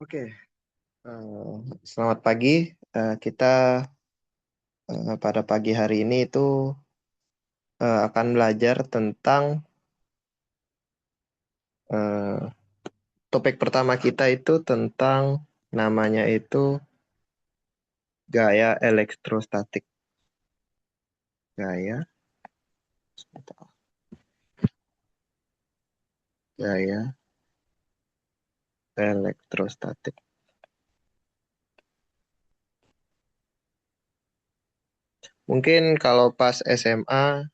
Oke, selamat pagi. Kita pada pagi hari ini itu akan belajar tentang eh, topik pertama kita itu tentang namanya itu gaya elektrostatik. Gaya, gaya elektrostatik. Mungkin kalau pas SMA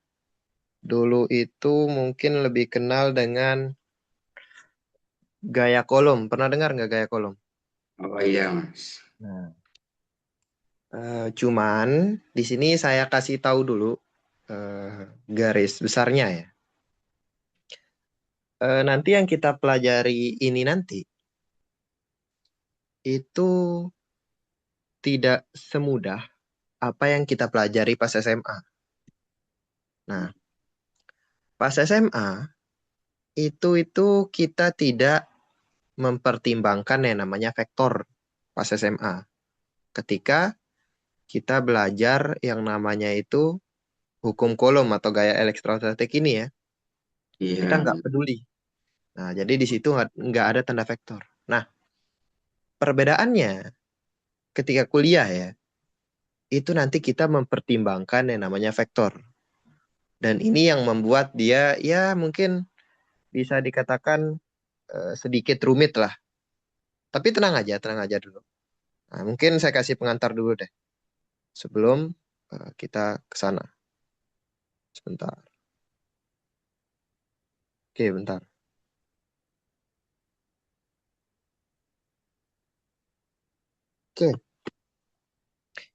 dulu itu mungkin lebih kenal dengan gaya kolom. Pernah dengar nggak gaya kolom? Oh iya, Mas. Nah, cuman di sini saya kasih tahu dulu garis besarnya ya. Nanti yang kita pelajari ini nanti itu tidak semudah apa yang kita pelajari pas SMA. Nah, pas SMA itu kita tidak mempertimbangkan yang namanya vektor pas SMA. Ketika kita belajar yang namanya itu hukum Coulomb atau gaya elektrostatik ini ya, kita Iya, nggak peduli. Nah, jadi di situ nggak ada tanda vektor. Nah, perbedaannya ketika kuliah ya, itu nanti kita mempertimbangkan yang namanya vektor. Dan ini yang membuat dia ya mungkin bisa dikatakan sedikit rumit lah. Tapi tenang aja dulu. Nah, mungkin saya kasih pengantar dulu deh sebelum kita ke sana. Sebentar. Oke, bentar. Oke,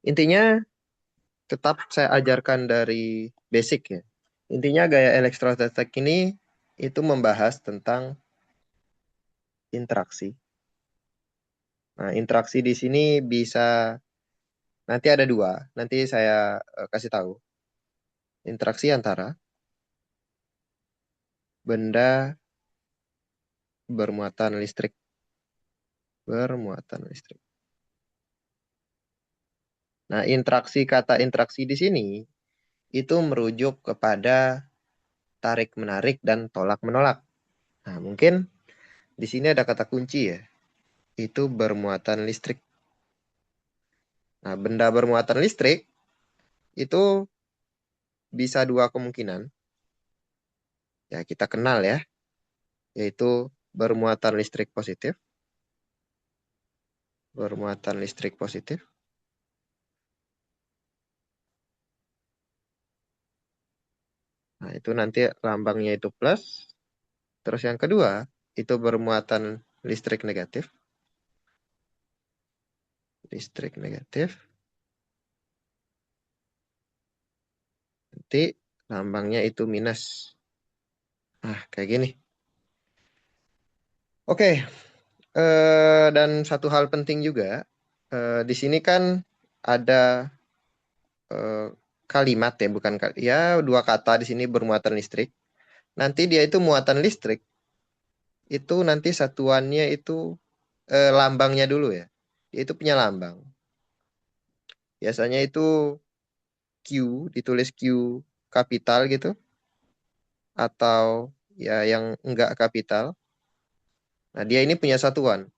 intinya tetap saya ajarkan dari basic ya. Intinya gaya elektrostatik ini itu membahas tentang interaksi. Nah, interaksi di sini bisa nanti ada dua. Nanti saya kasih tahu. Interaksi antara benda bermuatan listrik. Bermuatan listrik. Nah, kata interaksi di sini itu merujuk kepada tarik-menarik dan tolak-menolak. Nah, mungkin di sini ada kata kunci ya, itu bermuatan listrik. Nah, benda bermuatan listrik itu bisa dua kemungkinan. Ya, kita kenal ya, yaitu bermuatan listrik positif, bermuatan listrik positif. Nah, itu nanti lambangnya itu plus. Terus yang kedua, itu bermuatan listrik negatif. Listrik negatif. Nanti lambangnya itu minus. Nah, kayak gini. Oke, dan satu hal penting juga, di sini kan ada eh, kalimat ya, bukan ya dua kata di sini bermuatan listrik. Nanti dia itu muatan listrik, itu nanti satuannya itu lambangnya dulu ya. Dia itu punya lambang. Biasanya itu Q, ditulis Q kapital gitu, atau ya yang enggak kapital. Nah, dia ini punya satuan.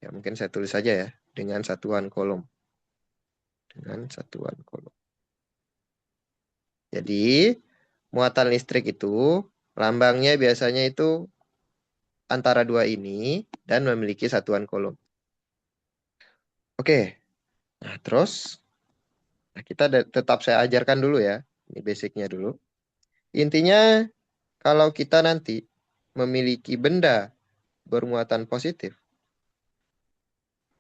Ya, mungkin saya tulis saja ya, dengan satuan kolom. Dengan satuan kolom. Jadi, muatan listrik itu, lambangnya biasanya itu antara dua ini, dan memiliki satuan kolom. Oke, nah terus, nah kita tetap saya ajarkan dulu ya, ini basicnya dulu. Intinya, kalau kita nanti memiliki benda bermuatan positif,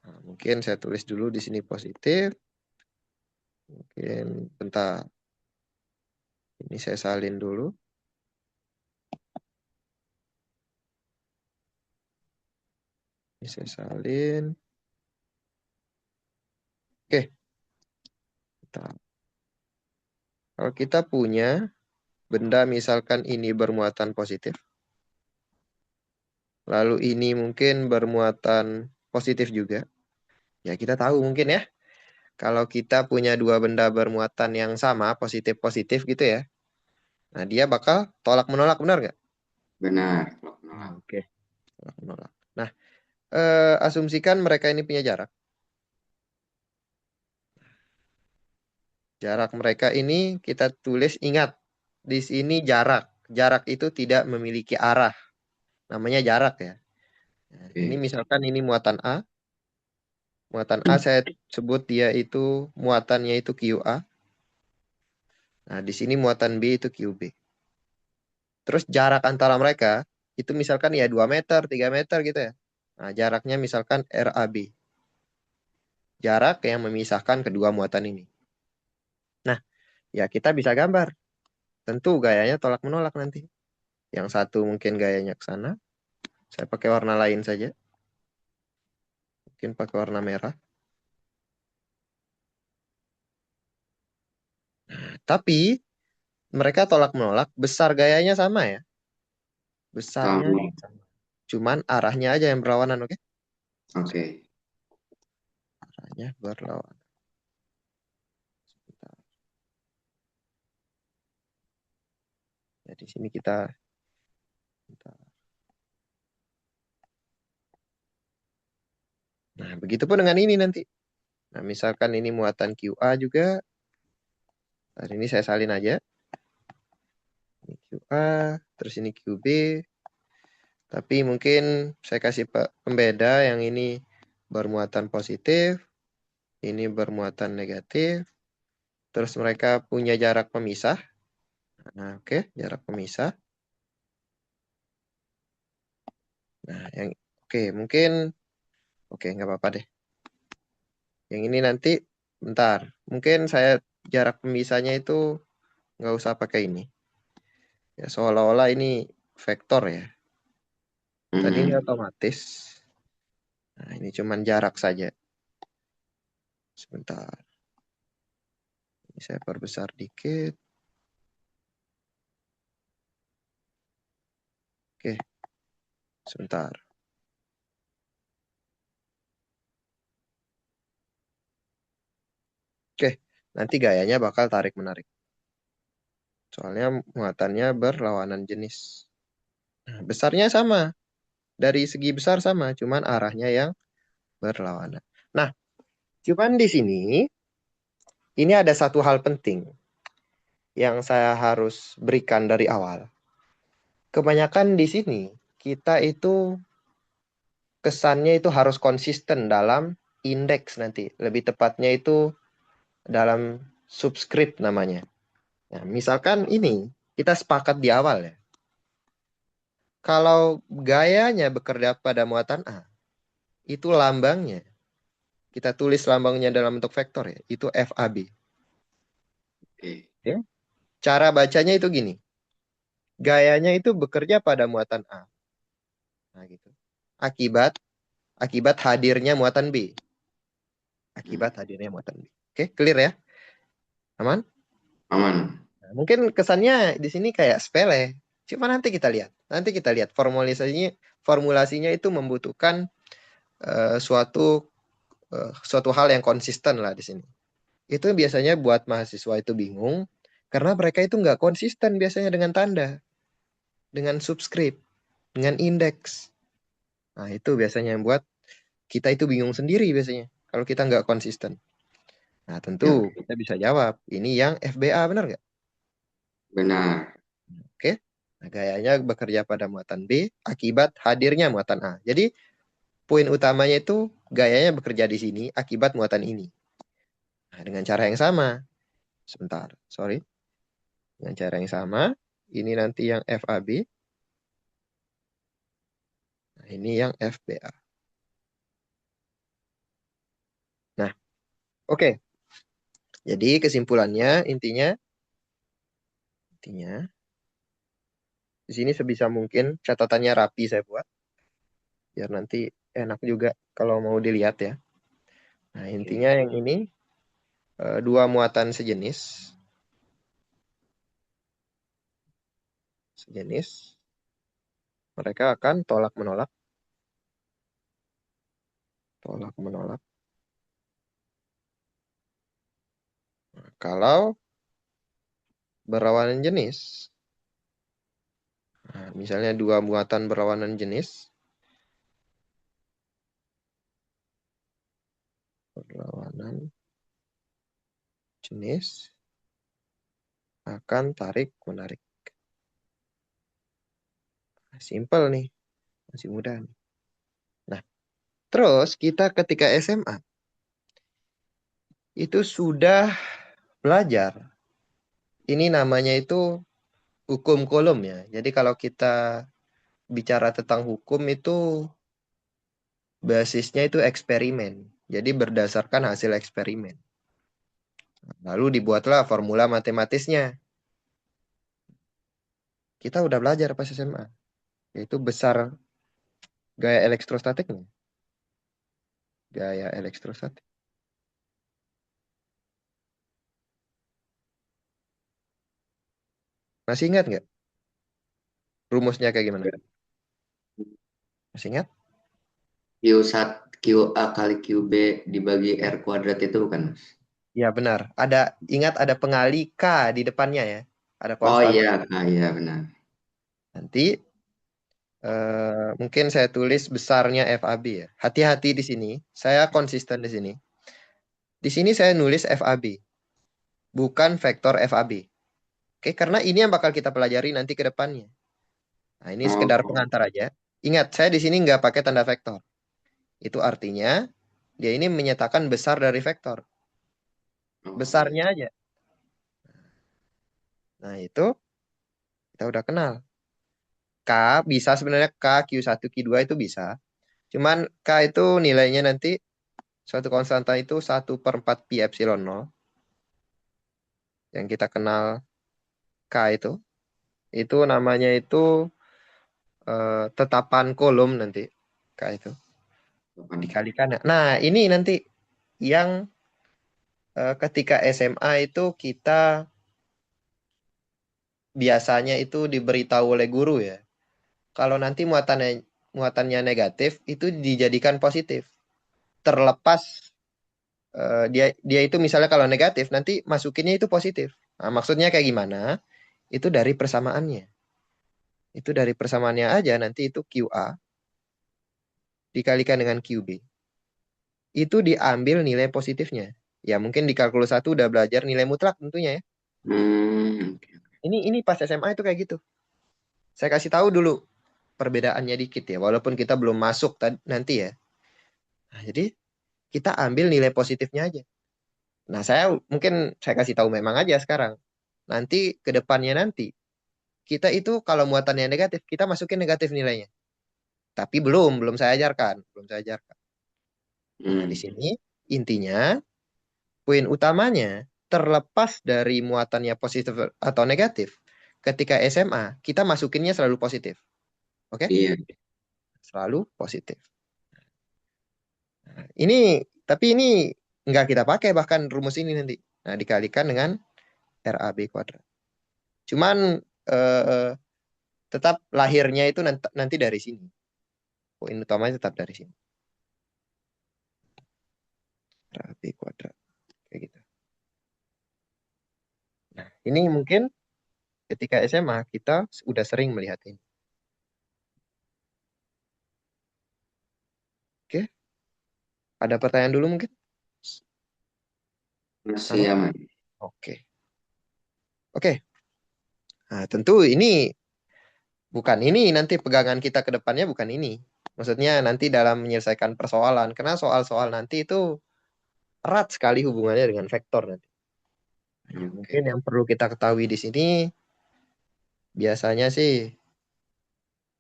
nah, mungkin saya tulis dulu di sini positif, mungkin bentar, ini saya salin dulu. Ini saya salin. Oke, bentar. Kalau kita punya benda misalkan ini bermuatan positif, lalu ini mungkin bermuatan positif juga. Ya kita tahu mungkin ya, kalau kita punya dua benda bermuatan yang sama, positif-positif gitu ya, nah dia bakal tolak menolak, benar nggak? Benar. Tolak Nah, menolak. oke. Tolak menolak. Nah, asumsikan mereka ini punya jarak. Jarak mereka ini kita tulis, ingat, di sini jarak. Jarak itu tidak memiliki arah. Namanya jarak ya. Nah, ini Oke. misalkan ini muatan A. Muatan A saya sebut dia itu muatannya itu QA. Nah, di sini muatan B itu QB. Terus jarak antara mereka itu misalkan ya 2 meter, 3 meter gitu ya. Nah, jaraknya misalkan RAB. Jarak yang memisahkan kedua muatan ini. Nah, ya kita bisa gambar. Tentu gayanya tolak menolak nanti. Yang satu mungkin gayanya ke sana. Saya pakai warna lain saja. Mungkin pakai warna merah. Tapi mereka tolak menolak, besar gayanya sama ya. Besarnya Sama. sama. Cuman arahnya aja yang berlawanan, oke? Oke. Arahnya berlawanan. Sebentar. Ya, di sini kita sebentar. Nah, begitupun dengan ini nanti. Nah, misalkan ini muatan QA juga. Hari ini saya salin aja. Ini QA, terus ini QB. Tapi mungkin saya kasih pembeda yang ini bermuatan positif, ini bermuatan negatif. Terus mereka punya jarak pemisah. Nah, oke, jarak pemisah. Nah, yang oke, mungkin oke, nggak apa-apa deh. Yang ini nanti bentar. Mungkin saya jarak pemisahnya itu nggak usah pakai ini. Ya, seolah-olah ini vektor ya. Tadi ini Mm-mm. otomatis. Nah, ini cuman jarak saja. Sebentar. Ini saya perbesar dikit. Oke, sebentar. Oke, nanti gayanya bakal tarik-menarik. Soalnya muatannya berlawanan jenis. Nah, besarnya sama. Dari segi besar sama, cuman arahnya yang berlawanan. Nah, cuman di sini, ini ada satu hal penting yang saya harus berikan dari awal. Kebanyakan di sini, kita itu kesannya itu harus konsisten dalam indeks nanti. Lebih tepatnya itu dalam subscript namanya. Nah, misalkan ini, kita sepakat di awal ya. Kalau gayanya bekerja pada muatan A, itu lambangnya. Kita tulis lambangnya dalam bentuk vektor ya. Itu FAB. Oke. Ya. Cara bacanya itu gini. Gayanya itu bekerja pada muatan A. Nah, gitu. Akibat akibat hadirnya muatan B. Mm. Akibat hadirnya muatan B. Oke, clear ya? Aman? Aman. Nah, mungkin kesannya di sini kayak sepele. Cuma nanti kita lihat. Nanti kita lihat formulasinya itu membutuhkan suatu suatu hal yang konsisten lah di sini. Itu biasanya buat mahasiswa itu bingung karena mereka itu nggak konsisten biasanya dengan tanda, dengan subscript, dengan indeks. Nah, itu biasanya yang buat kita itu bingung sendiri biasanya kalau kita nggak konsisten. Nah, tentu Ya, kita bisa jawab, ini yang FBA benar nggak? benar. Oke. Nah, gayanya bekerja pada muatan B akibat hadirnya muatan A. Jadi, poin utamanya itu gayanya bekerja di sini akibat muatan ini. Nah, dengan cara yang sama. Sebentar, sorry. Dengan cara yang sama, ini nanti yang FAB, nah ini yang FBA. Nah, oke. Jadi kesimpulannya intinya di sini sebisa mungkin catatannya rapi saya buat biar nanti enak juga kalau mau dilihat ya. Nah, intinya Oke. yang ini dua muatan sejenis mereka akan tolak menolak. Tolak menolak. Nah, kalau berlawanan jenis, nah, misalnya dua muatan berlawanan jenis, berlawanan jenis akan tarik menarik. Nah, simple nih, masih mudah nih. Nah, terus kita ketika SMA itu sudah belajar. Ini namanya itu hukum Coulomb ya. Jadi kalau kita bicara tentang hukum itu basisnya itu eksperimen. Jadi berdasarkan hasil eksperimen. Lalu dibuatlah formula matematisnya. Kita udah belajar pas SMA. Yaitu besar gaya elektrostatiknya. Gaya elektrostatik. Masih ingat nggak rumusnya kayak gimana? Masih ingat? Q kali QB dibagi R kuadrat itu bukan, Mas? Ya benar. Ingat ada pengali K di depannya ya. Ada Oh konstan. iya, iya benar. Nanti mungkin saya tulis besarnya FAB ya. Hati-hati di sini. Saya konsisten di sini. Di sini saya nulis FAB, bukan vektor FAB. Oke, karena ini yang bakal kita pelajari nanti ke depannya. Nah, ini sekedar Oh, pengantar aja. Ingat, saya di sini nggak pakai tanda vektor. Itu artinya dia ini menyatakan besar dari vektor. oh iya. Besarnya aja. Nah, itu kita udah kenal. K bisa sebenarnya K, Q1, Q2 itu bisa. Cuman K itu nilainya nanti suatu konstanta itu 1/4 pi epsilon nol. Yang kita kenal K itu. Itu namanya itu tetapan Coulomb nanti. K itu. Kapan? Dikalikan. Nah, ini nanti yang ketika SMA itu kita biasanya itu diberitahu oleh guru ya. Kalau nanti muatannya negatif itu dijadikan positif. Terlepas dia dia itu misalnya kalau negatif nanti masukinnya itu positif. Nah, maksudnya kayak gimana? Itu dari persamaannya. Itu dari persamaannya aja nanti itu QA dikalikan dengan QB. Itu diambil nilai positifnya. Ya mungkin di kalkulus 1 udah belajar nilai mutlak tentunya ya. Oke. Ini pas SMA itu kayak gitu. Saya kasih tahu dulu perbedaannya dikit ya, walaupun kita belum masuk nanti ya. Nah, jadi kita ambil nilai positifnya aja. Nah, saya kasih tahu memang aja sekarang. Nanti ke depannya nanti kita itu kalau muatannya negatif, kita masukin negatif nilainya. Tapi belum saya ajarkan, belum saya ajarkan. Nah, di Hmm, sini intinya poin utamanya terlepas dari muatannya positif atau negatif, ketika SMA kita masukinnya selalu positif. Oke? iya. Selalu positif. Ini tapi ini nggak kita pakai bahkan rumus ini nanti. Nah, dikalikan dengan RAB kuadrat. Cuman eh, tetap lahirnya itu nanti dari sini. Poin utamanya tetap dari sini. RAB kuadrat kayak gitu. Nah, ini mungkin ketika SMA kita udah sering melihat ini. Oke, ada pertanyaan dulu mungkin? Masih Ada? aman. Oke. Oke. Nah, tentu ini bukan ini nanti pegangan kita ke depannya bukan ini. Maksudnya nanti dalam menyelesaikan persoalan. Karena soal-soal nanti itu erat sekali hubungannya dengan vektor nanti. Ya, mungkin Oke. yang perlu kita ketahui di sini biasanya sih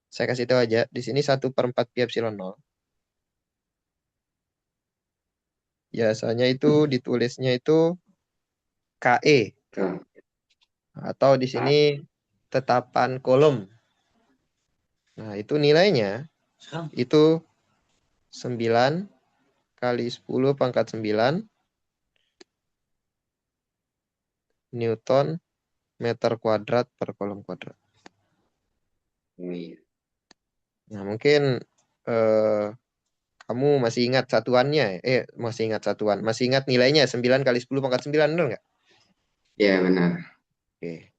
saya kasih tahu aja di sini 1/4 pi epsilon nol. Biasanya itu ditulisnya itu KE Tuh. atau di sini tetapan kolom. Nah, itu nilainya itu 9 kali 10 pangkat 9 Newton meter kuadrat per kolom kuadrat. Oh, iya. Nah, mungkin eh, Kamu masih ingat satuannya? Masih ingat satuan. Masih ingat nilainya 9 kali 10 pangkat 9, benar nggak? Ya, benar. Oke.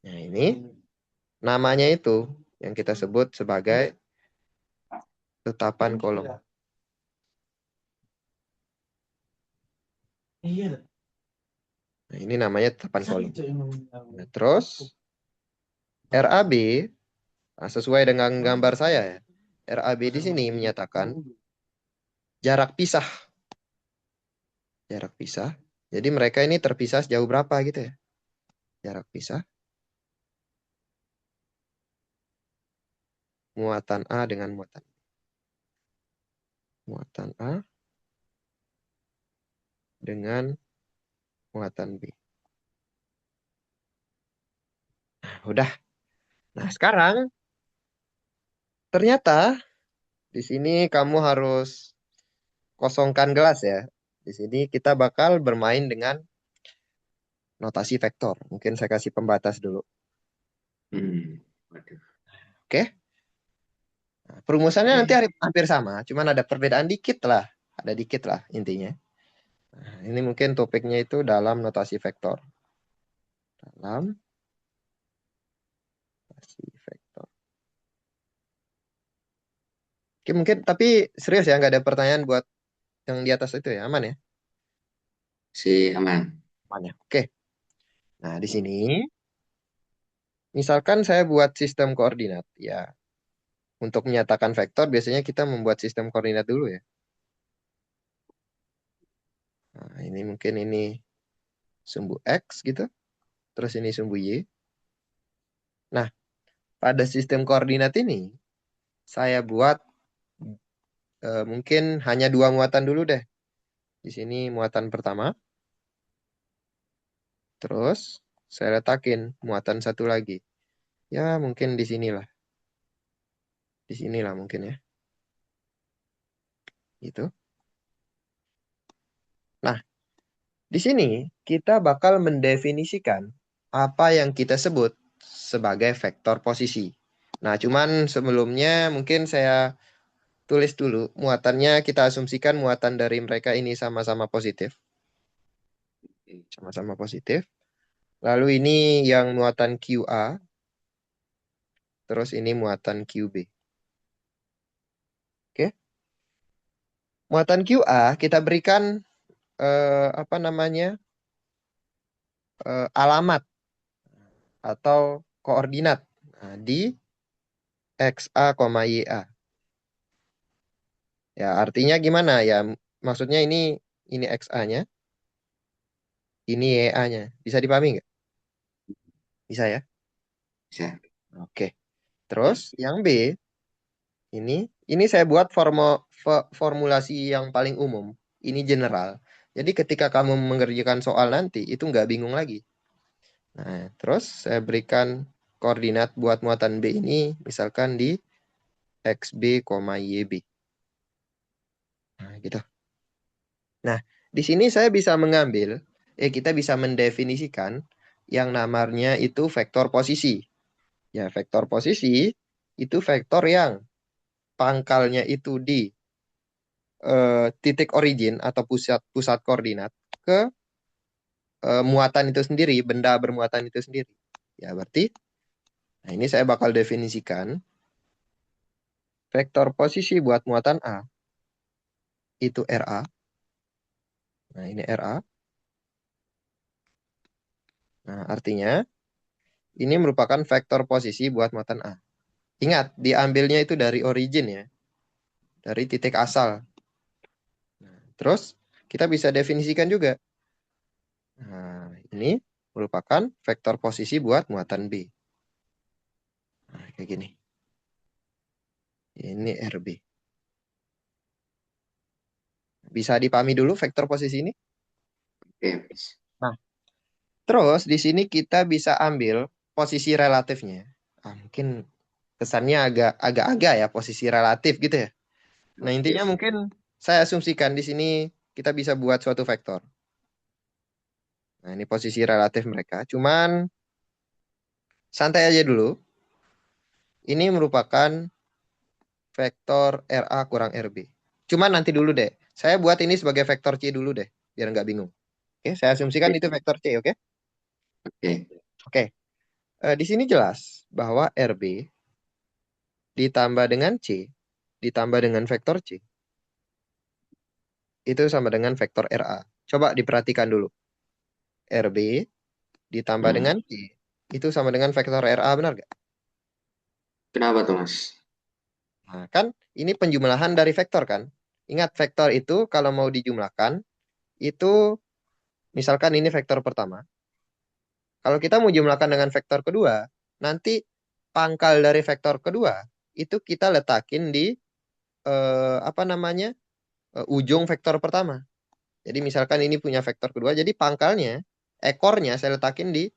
Nah, ini namanya itu yang kita sebut sebagai tetapan kolom. Nah, ini namanya tetapan kolom. Nah, terus RAB, nah, sesuai dengan gambar saya ya. RAB di sini menyatakan jarak pisah. Jarak pisah. Jadi mereka ini terpisah sejauh berapa gitu ya. Jarak pisah muatan A dengan muatan A dengan muatan B. Nah, udah. Nah, sekarang ternyata di sini kamu harus kosongkan gelas ya. Di sini kita bakal bermain dengan notasi vektor. Mungkin saya kasih pembatas dulu. Waduh. Oke? Nah, perumusannya nanti Oke. hampir sama, cuman ada perbedaan dikit lah. Ada dikit lah intinya. Nah, ini mungkin topiknya itu dalam notasi vektor. Dalam notasi vektor. Oke, mungkin tapi serius ya, nggak ada pertanyaan buat yang di atas itu ya, aman ya? Si aman. Aman ya. Oke. Nah, di sini misalkan saya buat sistem koordinat, ya untuk menyatakan vektor biasanya kita membuat sistem koordinat dulu ya. Nah, ini mungkin ini sumbu X gitu, terus ini sumbu Y. Nah, pada sistem koordinat ini saya buat mungkin hanya dua muatan dulu deh. Di sini muatan pertama, terus saya letakin muatan satu lagi. Ya, mungkin di sinilah. Di sinilah mungkin ya. Gitu. Nah, di sini kita bakal mendefinisikan apa yang kita sebut sebagai vektor posisi. Nah, cuman sebelumnya mungkin saya tulis dulu muatannya, kita asumsikan muatan dari mereka ini sama-sama positif. Sama-sama positif. Lalu ini yang muatan QA, terus ini muatan QB. Oke. Muatan QA kita berikan apa namanya? Alamat atau koordinat. Nah, di XA, YA. Ya, artinya gimana ya? Maksudnya ini XA-nya, ini YA-nya. Bisa dipahami nggak? Bisa ya? Bisa. Oke. Terus yang B, ini ini saya buat formulasi yang paling umum. Ini general. Jadi ketika kamu mengerjakan soal nanti, itu nggak bingung lagi. Nah, terus saya berikan koordinat buat muatan B ini, misalkan di XB, YB. Nah, gitu. Nah, di sini saya bisa mengambil, kita bisa mendefinisikan yang namanya itu vektor posisi. Ya, vektor posisi itu vektor yang pangkalnya itu di titik origin atau pusat pusat koordinat ke muatan itu sendiri, benda bermuatan itu sendiri. Ya, berarti nah ini saya bakal definisikan vektor posisi buat muatan A itu RA. Nah, ini RA. Nah, artinya ini merupakan vektor posisi buat muatan A. Ingat, diambilnya itu dari origin ya, dari titik asal. Nah, terus kita bisa definisikan juga. Nah, ini merupakan vektor posisi buat muatan B. Nah, kayak gini. Ini RB. Bisa dipahami dulu vektor posisi ini? Oke. Nah, terus di sini kita bisa ambil posisi relatifnya. Mungkin kesannya agak-agak ya posisi relatif gitu ya. Nah, intinya Relatif. mungkin saya asumsikan di sini kita bisa buat suatu vektor. Nah, ini posisi relatif mereka. Cuman santai aja dulu. Ini merupakan vektor RA kurang RB. Cuman nanti dulu deh. Saya buat ini sebagai vektor C dulu deh, biar nggak bingung. Oke, saya asumsikan Oke, itu vektor C, oke? oke. Oke, di sini jelas bahwa RB ditambah dengan C, ditambah dengan vektor C, itu sama dengan vektor RA. Coba diperhatikan dulu. RB ditambah Hmm. dengan C, itu sama dengan vektor RA, benar nggak? Kenapa tuh, Mas? Nah, kan ini penjumlahan dari vektor kan? Ingat, vektor itu kalau mau dijumlahkan, itu misalkan ini vektor pertama. Kalau kita mau jumlahkan dengan vektor kedua, nanti pangkal dari vektor kedua itu kita letakin di apa namanya ujung vektor pertama. Jadi misalkan ini punya vektor kedua, jadi pangkalnya, ekornya saya letakin di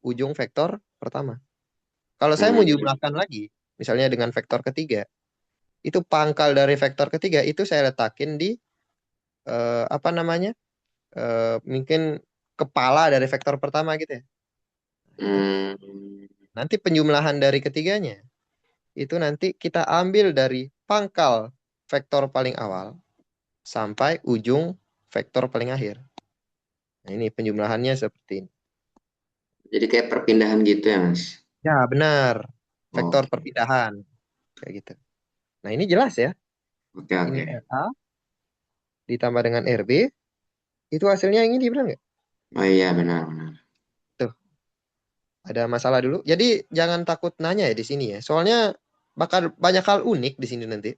ujung vektor pertama. Kalau saya mau Hmm. jumlahkan lagi, misalnya dengan vektor ketiga, itu pangkal dari vektor ketiga itu saya letakin di apa namanya mungkin kepala dari vektor pertama gitu ya. Itu. Hmm. Nanti penjumlahan dari ketiganya itu nanti kita ambil dari pangkal vektor paling awal sampai ujung vektor paling akhir. Nah, ini penjumlahannya seperti ini. Jadi kayak perpindahan gitu ya, Mas? Ya, benar. Vektor Oke, perpindahan kayak gitu. Nah, ini jelas ya. oke, Ini oke. RA ditambah dengan RB, itu hasilnya yang ini benar nggak? Oh iya, benar, benar. Tuh, ada masalah dulu. Jadi jangan takut nanya ya di sini ya. Soalnya bakal banyak hal unik di sini nanti.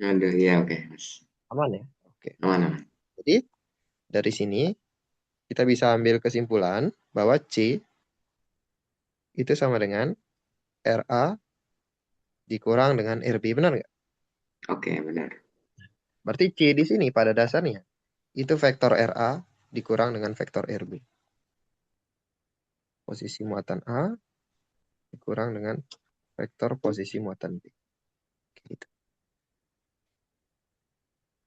Aduh, iya, oke, Mas. Aman ya? Oke. Aman, aman. Jadi dari sini kita bisa ambil kesimpulan bahwa C itu sama dengan RA dikurang dengan RB, benar nggak? Oke, benar. Berarti C di sini pada dasarnya itu vektor RA dikurang dengan vektor RB. Posisi muatan A dikurang dengan vektor posisi muatan B. Gitu.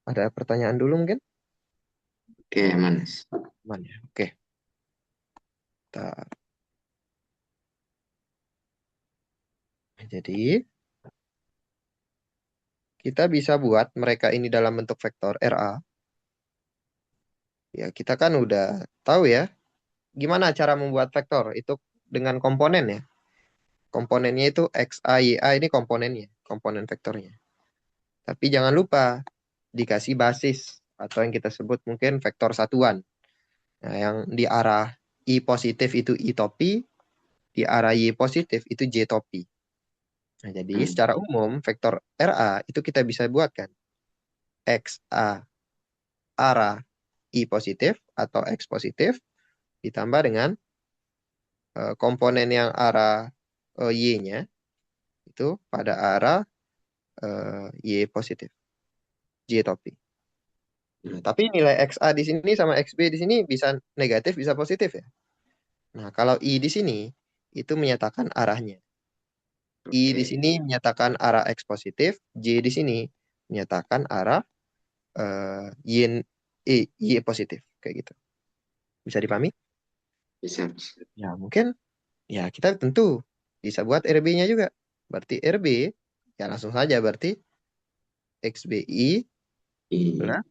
Ada pertanyaan dulu mungkin? Oke, aman, Mas. Aman ya? Oke. Bentar. Jadi kita bisa buat mereka ini dalam bentuk vektor RA. Ya kita kan udah tahu ya gimana cara membuat vektor itu dengan komponen ya. Komponennya itu X, A, Y, A ini komponennya, komponen vektornya. Tapi jangan lupa dikasih basis atau yang kita sebut mungkin vektor satuan. Nah, yang di arah I positif itu I topi, di arah Y positif itu J topi. Nah, jadi Hmm. secara umum vektor RA itu kita bisa buat kan X A arah I positif atau X positif ditambah dengan komponen yang arah Y-nya itu pada arah Y positif, J topi. Nah, Hmm. tapi nilai XA di sini sama XB di sini bisa negatif, bisa positif ya. Nah, kalau I di sini itu menyatakan arahnya. I di Oke, sini menyatakan arah X positif, J di sini menyatakan arah Y positif kayak gitu. Bisa dipahami? bisa, Mas. Ya, mungkin ya kita tentu bisa buat RB-nya juga. Berarti RB ya langsung saja berarti XBI Iya, plus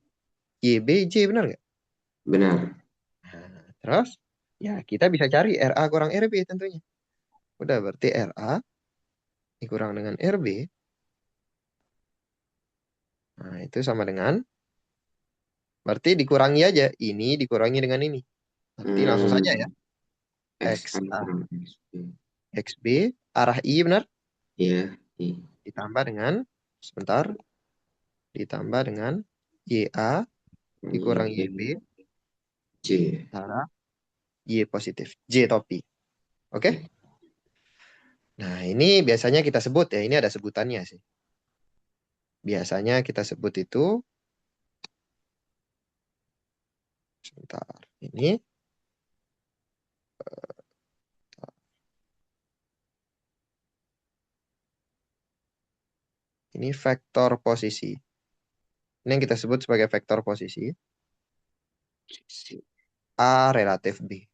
YBJ, benar nggak? benar. Nah, terus ya kita bisa cari RA kurang RB tentunya. Udah berarti RA dikurang dengan RB. Nah, itu sama dengan berarti dikurangi aja. Ini dikurangi dengan ini. Berarti langsung saja ya. Hmm. X A XA kurang X B. XB arah I benar Iya, I. ditambah dengan sebentar ditambah dengan YA Y, dikurang YB B, J. arah Y positif. J topi. Oke? Oke. Nah, ini biasanya kita sebut ya. Ini ada sebutannya sih. Biasanya kita sebut itu sebentar. Ini vektor posisi. Ini yang kita sebut sebagai vektor posisi. Si. A relatif B.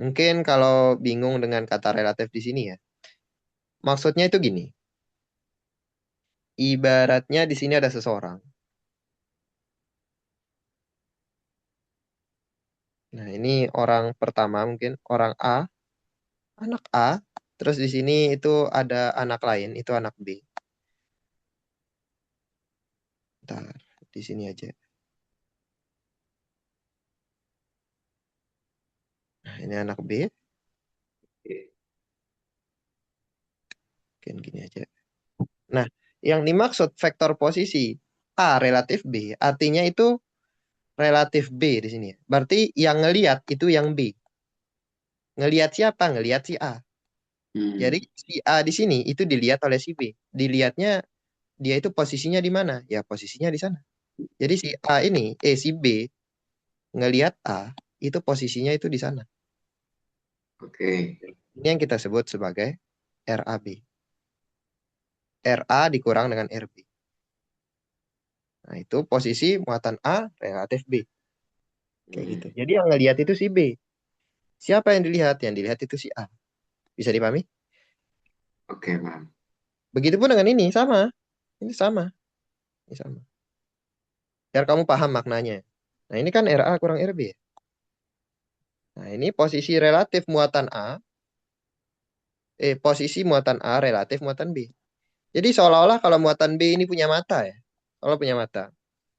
Mungkin kalau bingung dengan kata relatif di sini ya. Maksudnya itu gini. Ibaratnya di sini ada seseorang. Nah, ini orang pertama mungkin orang A, anak A. Terus di sini itu ada anak lain, itu anak B. Ntar, di sini aja. Nah, ini anak B. Mungkin gini aja. Nah, yang dimaksud vektor posisi A relatif B, artinya itu relatif B di sini. Berarti yang ngelihat itu yang B. Ngelihat siapa? Ngelihat si A. Jadi Hmm, si A di sini itu dilihat oleh si B. Dilihatnya dia itu posisinya di mana? Ya posisinya di sana. Jadi si A ini, si B ngelihat A itu posisinya itu di sana. oke. Ini yang kita sebut sebagai RAB. RA dikurang dengan RB. Nah, itu posisi muatan A relatif B. Kayak gitu. Hmm, Jadi yang ngelihat itu si B. Siapa yang dilihat? Yang dilihat itu si A. Bisa dipahami? oke, paham. Begitupun dengan ini, sama. Ini sama. Ini sama. Biar kamu paham maknanya. Nah, ini kan RA kurang RB ya. Nah, ini posisi relatif muatan A, posisi muatan A relatif muatan B. Jadi seolah-olah kalau muatan B ini punya mata ya. Kalau punya mata,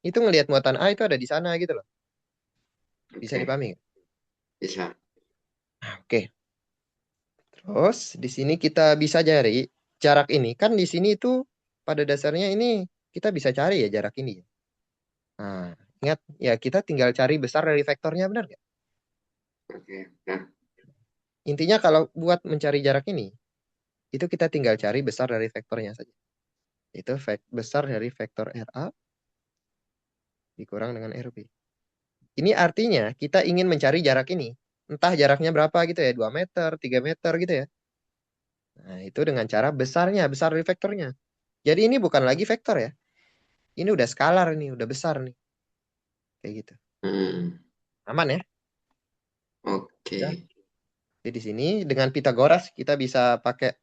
itu ngelihat muatan A itu ada di sana gitu loh. Bisa Oke, dipahami nggak? bisa. Oke. Terus di sini kita bisa cari jarak ini. Kan di sini itu pada dasarnya ini kita bisa cari ya jarak ini ya. Nah, ingat ya kita tinggal cari besar dari vektornya benar nggak? Oke, nah, Intinya kalau buat mencari jarak ini, itu kita tinggal cari besar dari vektornya saja. Itu besar dari vektor RA dikurang dengan RB. Ini artinya kita ingin mencari jarak ini. Entah jaraknya berapa gitu ya, 2 meter, 3 meter gitu ya. Nah, itu dengan cara besarnya, besar dari vektornya. Jadi ini bukan lagi vektor ya. Ini udah skalar nih, udah besar nih. Kayak gitu. hmm, Aman ya? oke. Ya. Jadi di sini dengan Pitagoras kita bisa pakai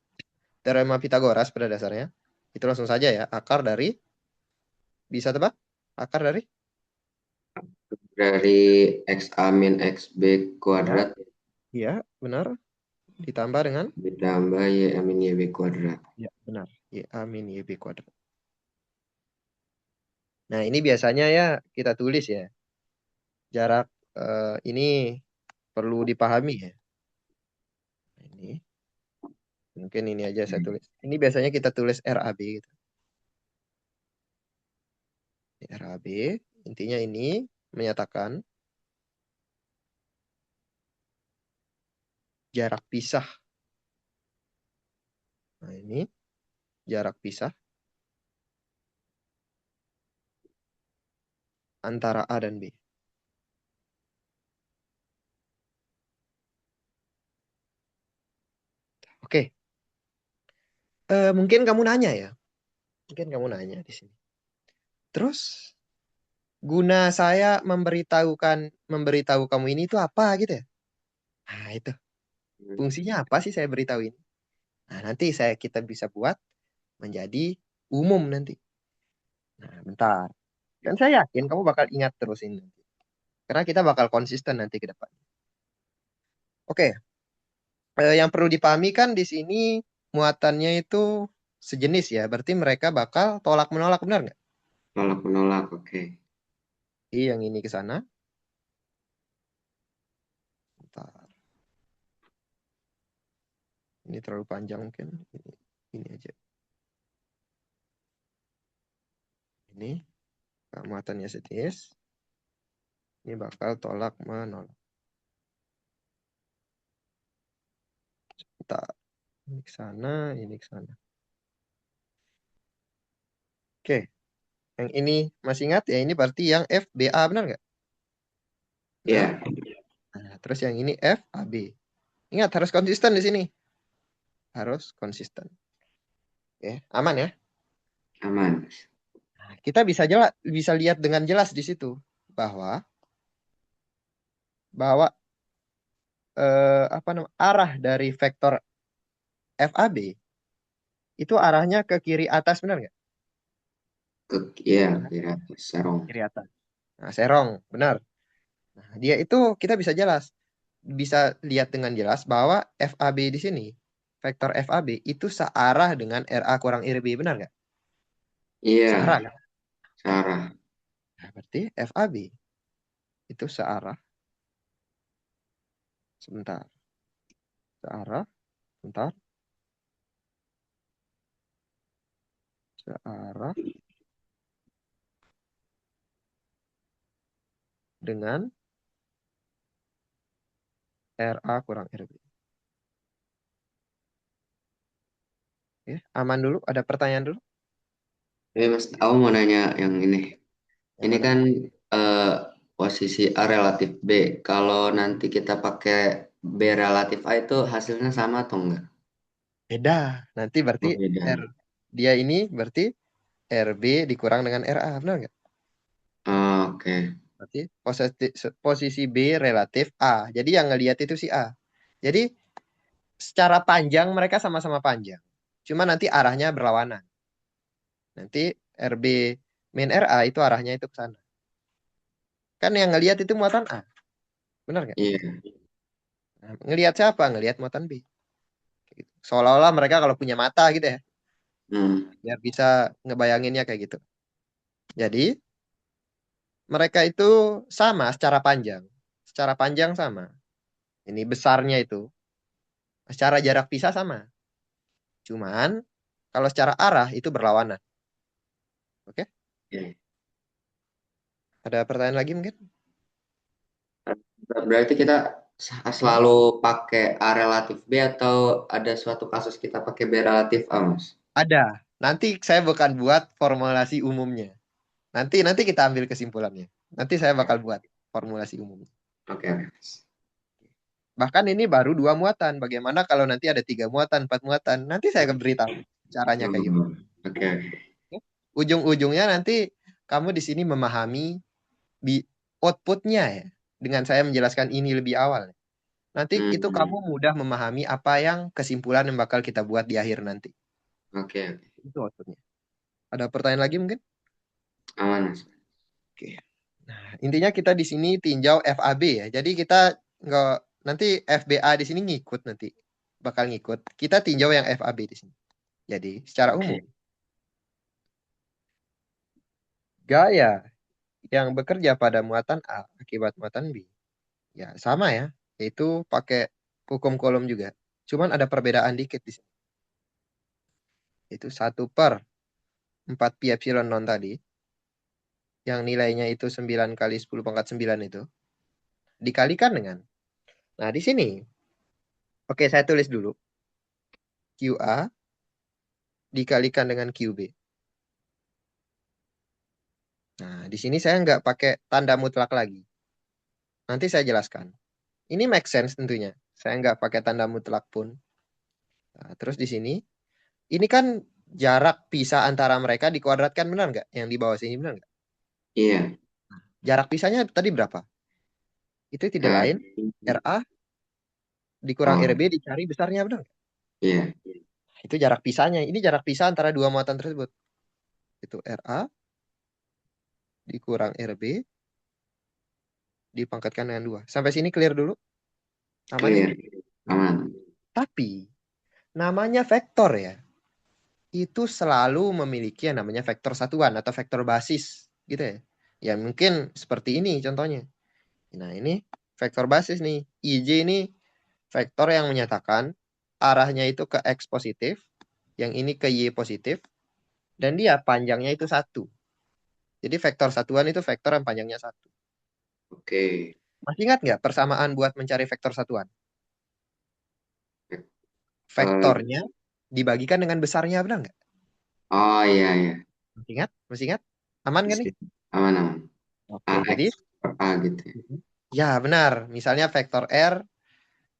teorema Pitagoras pada dasarnya. Itu langsung saja ya. Akar dari, bisa tebak? Akar dari? Dari XA min XB Ya, kuadrat iya, benar. Ditambah dengan? ditambah YA min YB kuadrat. Ya, benar. Ya, min YB kuadrat. Nah, ini biasanya ya kita tulis ya. Jarak ini perlu dipahami ya. Nah, ini mungkin ini aja saya tulis. Ini biasanya kita tulis RAB gitu. RAB intinya ini menyatakan jarak pisah. Nah, ini jarak pisah antara A dan B. Oke, mungkin kamu nanya ya. Mungkin kamu nanya di sini. Terus guna saya memberitahu kamu ini itu apa gitu ya? Nah, itu Hmm, fungsinya apa sih saya beritahu ini? Nah, nanti kita bisa buat menjadi umum nanti. Nah, bentar. Dan saya yakin kamu bakal ingat terus ini nanti. Karena kita bakal konsisten nanti ke depan. Oke, yang perlu dipahami kan di sini muatannya itu sejenis ya. Berarti mereka bakal tolak menolak benar nggak? tolak menolak, oke. Jadi yang ini ke sana. Bentar. Ini terlalu panjang mungkin. Ini aja. Ini muatannya sejenis. Ini bakal tolak menolak. Bentar. Ini ke sana, ini ke sana. Oke, yang ini masih ingat ya? Ini berarti yang FBA benar nggak? Benar? Ya, Nah, terus yang ini FAB. Ingat harus konsisten di sini. Harus konsisten. Oke, aman ya? aman. Nah, kita bisa lihat dengan jelas di situ bahwa bahwa apa namanya arah dari vektor FAB itu arahnya ke kiri atas benar nggak? Ke, iya, Benar. kira serong. Kiri atas. Nah, serong, benar. Nah, dia itu kita bisa jelas, bisa lihat dengan jelas bahwa FAB di sini, vektor FAB itu searah dengan RA kurang RB, benar nggak? Iya, Searah kan? Sarah. Nah, berarti FAB itu searah, sebentar, searah, sebentar, searah dengan RA kurang RB. Ya, aman dulu, ada pertanyaan dulu. Mas, aku mau nanya yang ini. Yang Ini mana? kan eh, posisi A relatif B. Kalau nanti kita pakai B relatif A itu hasilnya sama atau enggak? Beda. Nanti berarti Oh, beda. R dia ini berarti RB dikurang dengan RA, benar nggak? Oh, oke. Berarti posisi B relatif A. Jadi yang ngelihat itu si A. Jadi secara panjang mereka sama-sama panjang. Cuma nanti arahnya berlawanan. Nanti RB min RA itu arahnya itu ke sana. Kan yang ngelihat itu muatan A. Benar nggak? Iya. Nah, ngelihat siapa? Ngelihat muatan B. Kayak gitu. Seolah-olah mereka kalau punya mata gitu ya. Hmm. Biar bisa ngebayanginnya kayak gitu. Jadi mereka itu sama secara panjang. Secara panjang sama. Ini besarnya itu. Secara jarak pisah sama. Cuman kalau secara arah itu berlawanan. Oke? Oke. Ada pertanyaan lagi mungkin? Berarti kita Hmm? selalu pakai A relatif B atau ada suatu kasus kita pakai B relatif A, Mas? Ada. Nanti saya bukan buat formulasi umumnya. Nanti kita ambil kesimpulannya. Nanti saya bakal buat formulasi umumnya. Oke, oke, Mas. Bahkan ini baru dua muatan. Bagaimana kalau nanti ada tiga muatan, empat muatan? Nanti saya akan beritahu caranya kayak gimana. Hmm, oke, oke. Oke? Ujung-ujungnya nanti kamu di sini memahami outputnya ya. Dengan saya menjelaskan ini lebih awal. Nanti itu kamu Hmm, mudah memahami apa yang kesimpulan yang bakal kita buat di akhir nanti. oke, oke. Itu outputnya. Ada pertanyaan lagi mungkin? Aman, Mas. Oke. Nah, intinya kita di sini tinjau FAB ya. Jadi kita nggak nanti FBA di sini ngikut nanti bakal ngikut. Kita tinjau yang FAB di sini. Jadi secara Oke. umum gaya yang bekerja pada muatan A akibat muatan B ya sama ya, yaitu pakai hukum Coulomb juga. Cuman ada perbedaan dikit di sini. Itu 1/4 pi epsilon non tadi yang nilainya itu 9 kali 10 pangkat 9 itu dikalikan dengan. Nah, di sini oke saya tulis dulu QA dikalikan dengan QB. Nah, di sini saya nggak pakai tanda mutlak lagi. Nanti saya jelaskan. Ini make sense tentunya. Saya nggak pakai tanda mutlak pun. Nah, terus di sini, ini kan jarak pisah antara mereka dikuadratkan benar nggak? Yang di bawah sini benar nggak? Iya. Jarak pisahnya tadi berapa? Itu tidak Eh, lain RA dikurang oh, RB dicari besarnya benar nggak? iya. Itu jarak pisahnya. Ini jarak pisah antara dua muatan tersebut. Itu RA dikurang RB dipangkatkan dengan 2. Sampai sini clear dulu? Aman ini? Clear. Aman. Tapi namanya vektor ya. Itu selalu memiliki yang namanya vektor satuan atau vektor basis gitu ya. Ya mungkin seperti ini contohnya. Nah, ini vektor basis nih. IJ ini vektor yang menyatakan arahnya itu ke X positif, yang ini ke Y positif, dan dia panjangnya itu satu. Jadi vektor satuan itu vektor yang panjangnya satu. Oke. Masih ingat nggak persamaan buat mencari vektor satuan? Eh, Vektornya dibagikan dengan besarnya, benar nggak? oh, iya, iya. Masih ingat? Masih ingat? Aman kan nih? Aman, aman. Oke, AX jadi per A gitu ya. ya benar. Misalnya vektor R,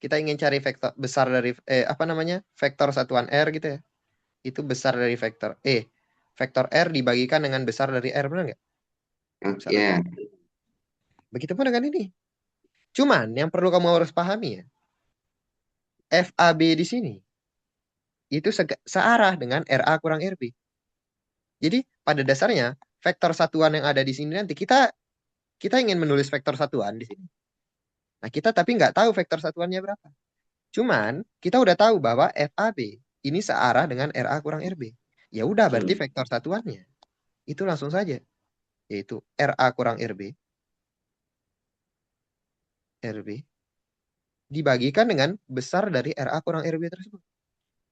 kita ingin cari vektor besar dari apa namanya? Vektor satuan R gitu ya. Itu besar dari vektor Vektor R dibagikan dengan besar dari R, benar nggak? Oke, Misalnya iya. kayak gitu. Begitupun dengan ini. Cuman yang perlu kamu harus pahami ya, FAB di sini itu searah dengan RA kurang RB. Jadi pada dasarnya vektor satuan yang ada di sini nanti kita ingin menulis vektor satuan di sini. Nah, kita tapi nggak tahu vektor satuannya berapa. Cuman kita udah tahu bahwa FAB ini searah dengan RA kurang RB. Ya udah berarti Betul. vektor satuannya itu langsung saja yaitu RA kurang RB dibagikan dengan besar dari RA kurang RB tersebut.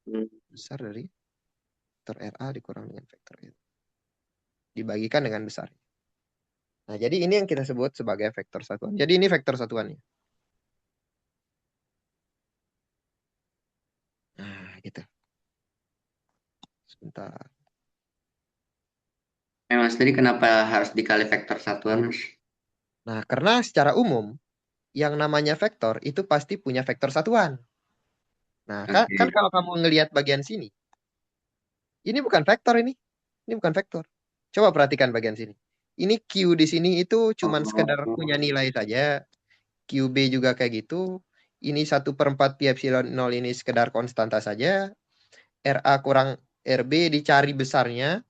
Hmm. Besar dari vektor RA dikurang dengan vektor RB. Dibagikan dengan besar. Nah, jadi ini yang kita sebut sebagai vektor satuan. Jadi ini vektor satuannya. Nah, gitu. Sebentar. Mas, tadi kenapa harus dikali vektor satuan, Mas? Nah, karena secara umum yang namanya vektor itu pasti punya vektor satuan. Nah, kan Oke. kalau kamu ngelihat bagian sini, ini bukan vektor ini. Ini bukan vektor. Coba perhatikan bagian sini. Ini Q di sini itu cuman sekedar punya Oh, nilai saja. QB juga kayak gitu. Ini 1/4 pi epsilon 0 ini sekedar konstanta saja. RA kurang RB dicari besarnya.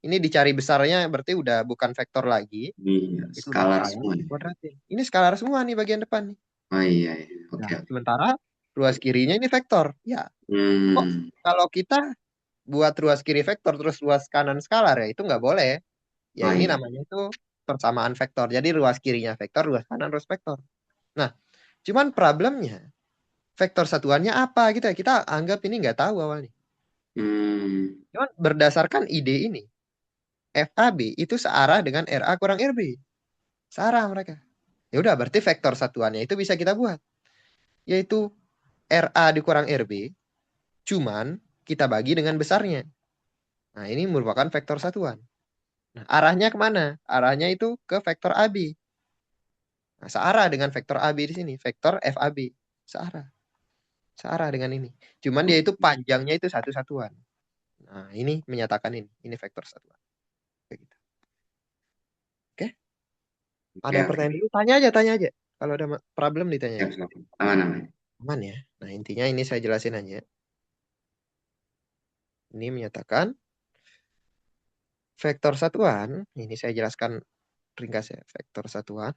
Ini dicari besarnya berarti udah bukan vektor lagi. iya, Itu udah skalar skalar semua. dikuadratin. Ini skalar semua nih bagian depan nih. Oh iya, iya. Oke, Nah, oke. sementara ruas kirinya ini vektor. Ya, kok Hmm. kalau kita buat ruas kiri vektor terus ruas kanan skalar ya itu nggak boleh. Ya Oh ini iya. namanya itu persamaan vektor. Jadi ruas kirinya vektor, ruas kanan ruas vektor. Nah, cuman problemnya vektor satuannya apa gitu ya. Kita anggap ini nggak tahu awalnya. Hmm. Cuman berdasarkan ide ini, FAB itu searah dengan RA kurang RB. Searah mereka. Ya udah berarti vektor satuannya itu bisa kita buat. Yaitu RA dikurang RB, cuman kita bagi dengan besarnya. Nah, ini merupakan vektor satuan. Nah, arahnya kemana? Arahnya itu ke vektor AB. Nah, searah dengan vektor AB di sini, vektor FAB. Searah. Searah dengan ini. Cuman dia itu panjangnya itu satu satuan. Nah, ini menyatakan ini. Ini vektor satuan. Kayak gitu. Oke? Oke, Ada oke. pertanyaan dulu? Tanya aja, tanya aja. Kalau ada problem ditanya Siap, aja. siap. Aman, aman. Aman ya. Nah, intinya ini saya jelasin aja. Ini menyatakan vektor satuan. Ini saya jelaskan ringkas ya. Vektor satuan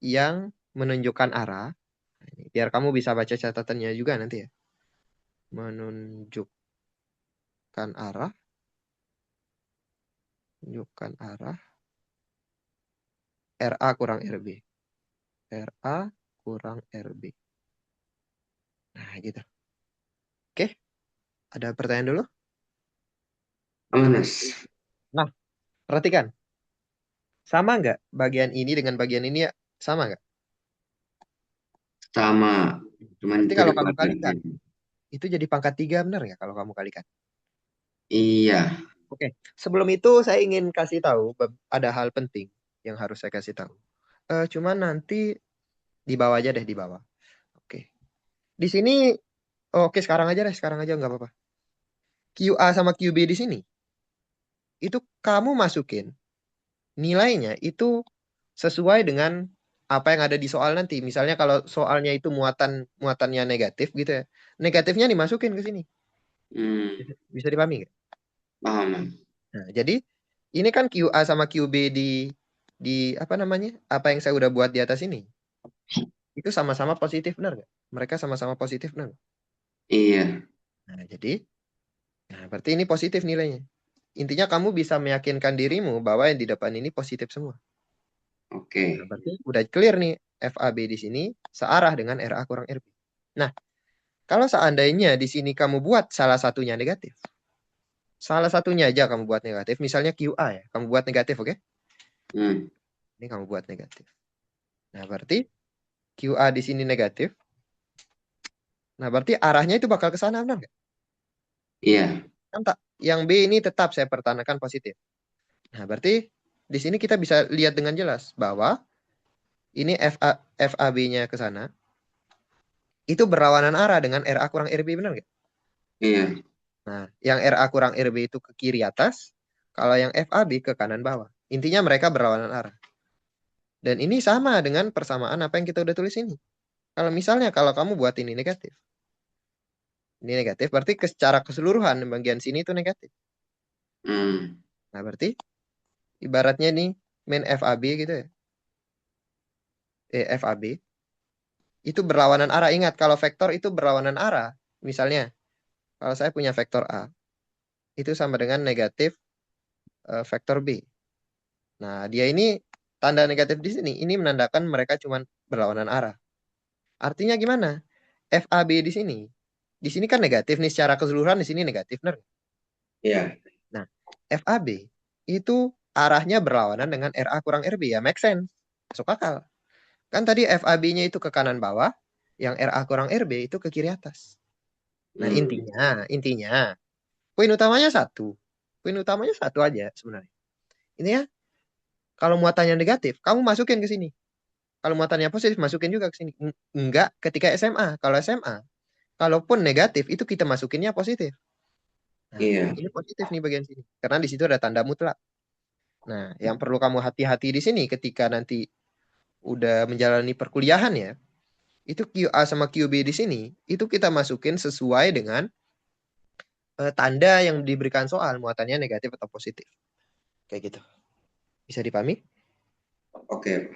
yang menunjukkan arah. Nah, ini biar kamu bisa baca catatannya juga nanti ya. Menunjukkan arah. Menunjukkan arah. RA kurang RB. RA kurang RB. Nah, gitu. Oke, ada pertanyaan dulu? Aman, Mas. Nah, perhatikan. Sama nggak bagian ini dengan bagian ini ya? Sama nggak? Sama. Cuman Berarti itu kalau kamu kalikan, dikuadratin. itu jadi pangkat 3 benar nggak kalau kamu kalikan? Iya. Oke, sebelum itu saya ingin kasih tahu ada hal penting yang harus saya kasih tahu. Cuman nanti di bawah aja deh, di bawah. Oke. Di sini, oke sekarang aja nggak apa-apa. QA sama QB di sini, itu kamu masukin nilainya itu sesuai dengan apa yang ada di soal nanti. Misalnya kalau soalnya itu muatannya negatif gitu ya, negatifnya dimasukin ke sini. Hmm. Bisa dipahami nggak? Paham, Mas. Nah, jadi ini kan QA sama QB di apa namanya? Apa yang saya udah buat di atas ini. Itu sama-sama positif benar nggak? Mereka sama-sama positif benar nggak? Iya. Nah, jadi berarti ini positif nilainya. Intinya kamu bisa meyakinkan dirimu bahwa yang di depan ini positif semua. Nah, Oke. berarti udah clear nih FAB di sini searah dengan RA kurang RB. Nah, kalau seandainya di sini kamu buat salah satunya negatif, salah satunya aja kamu buat negatif, misalnya QA ya, kamu buat negatif, oke? Hmm. Ini kamu buat negatif. Nah, berarti QA di sini negatif. Nah, berarti arahnya itu bakal ke sana, benar nggak? Iya. Kan tak, yang B ini tetap saya pertanakan positif. Nah, berarti di sini kita bisa lihat dengan jelas bahwa ini FAB-nya ke sana, itu berlawanan arah dengan RA kurang RB, benar nggak? Iya. Nah, yang RA kurang RB itu ke kiri atas, kalau yang FAB ke kanan bawah. Intinya mereka berlawanan arah. Dan ini sama dengan persamaan apa yang kita udah tulis ini. Kalau misalnya kalau kamu buat ini negatif berarti secara keseluruhan bagian sini itu negatif. Hmm. Nah, berarti ibaratnya nih main FAB gitu ya. FAB itu berlawanan arah. Ingat, kalau vektor itu berlawanan arah. Misalnya, kalau saya punya vektor A, itu sama dengan negatif vektor B. Nah, dia ini tanda negatif di sini. Ini menandakan mereka cuma berlawanan arah. Artinya gimana? FAB di sini. Di sini kan negatif nih secara keseluruhan di sini negatif, benar? Iya. Nah, FAB itu arahnya berlawanan dengan RA kurang RB ya, make sense. Masuk akal. Kan tadi FAB-nya itu ke kanan bawah, yang RA kurang RB itu ke kiri atas. Nah, Hmm. intinya, poin utamanya satu. Poin utamanya satu aja sebenarnya. Ini ya, kalau muatannya negatif, kamu masukin ke sini. Kalau muatannya positif, masukin juga ke sini. Enggak ketika SMA. Kalau SMA, kalaupun negatif, itu kita masukinnya positif. Nah, Iya. ini positif nih bagian sini. Karena di situ ada tanda mutlak. Nah, yang perlu kamu hati-hati di sini ketika nanti udah menjalani perkuliahan ya, itu QA sama QB di sini, itu kita masukin sesuai dengan tanda yang diberikan soal, muatannya negatif atau positif. Kayak gitu. Bisa dipahami? Oke.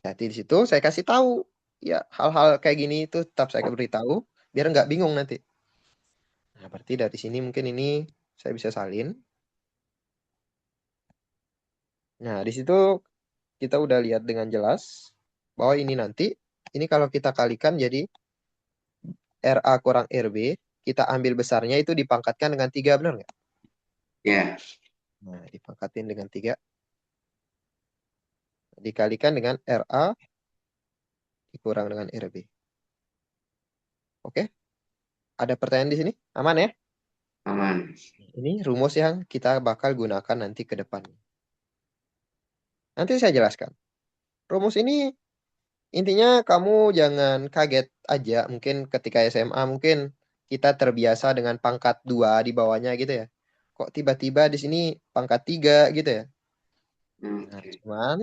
Jadi di situ saya kasih tahu ya hal-hal kayak gini itu tetap saya beritahu biar nggak bingung nanti. Nah, berarti dari sini mungkin ini saya bisa salin. Nah, di situ kita udah lihat dengan jelas bahwa ini nanti ini kalau kita kalikan jadi RA kurang RB, kita ambil besarnya itu dipangkatkan dengan 3 benar nggak? Ya. Nah, dipangkatin dengan 3 dikalikan dengan RA dikurang dengan RB. Oke, ada pertanyaan di sini? Aman ya? Aman. Ini rumus yang kita bakal gunakan nanti ke depan. Nanti saya jelaskan. Rumus ini intinya kamu jangan kaget aja. Mungkin ketika SMA mungkin kita terbiasa dengan pangkat 2 di bawahnya gitu ya. Kok tiba-tiba di sini pangkat 3 gitu ya. Nah, Oke. cuman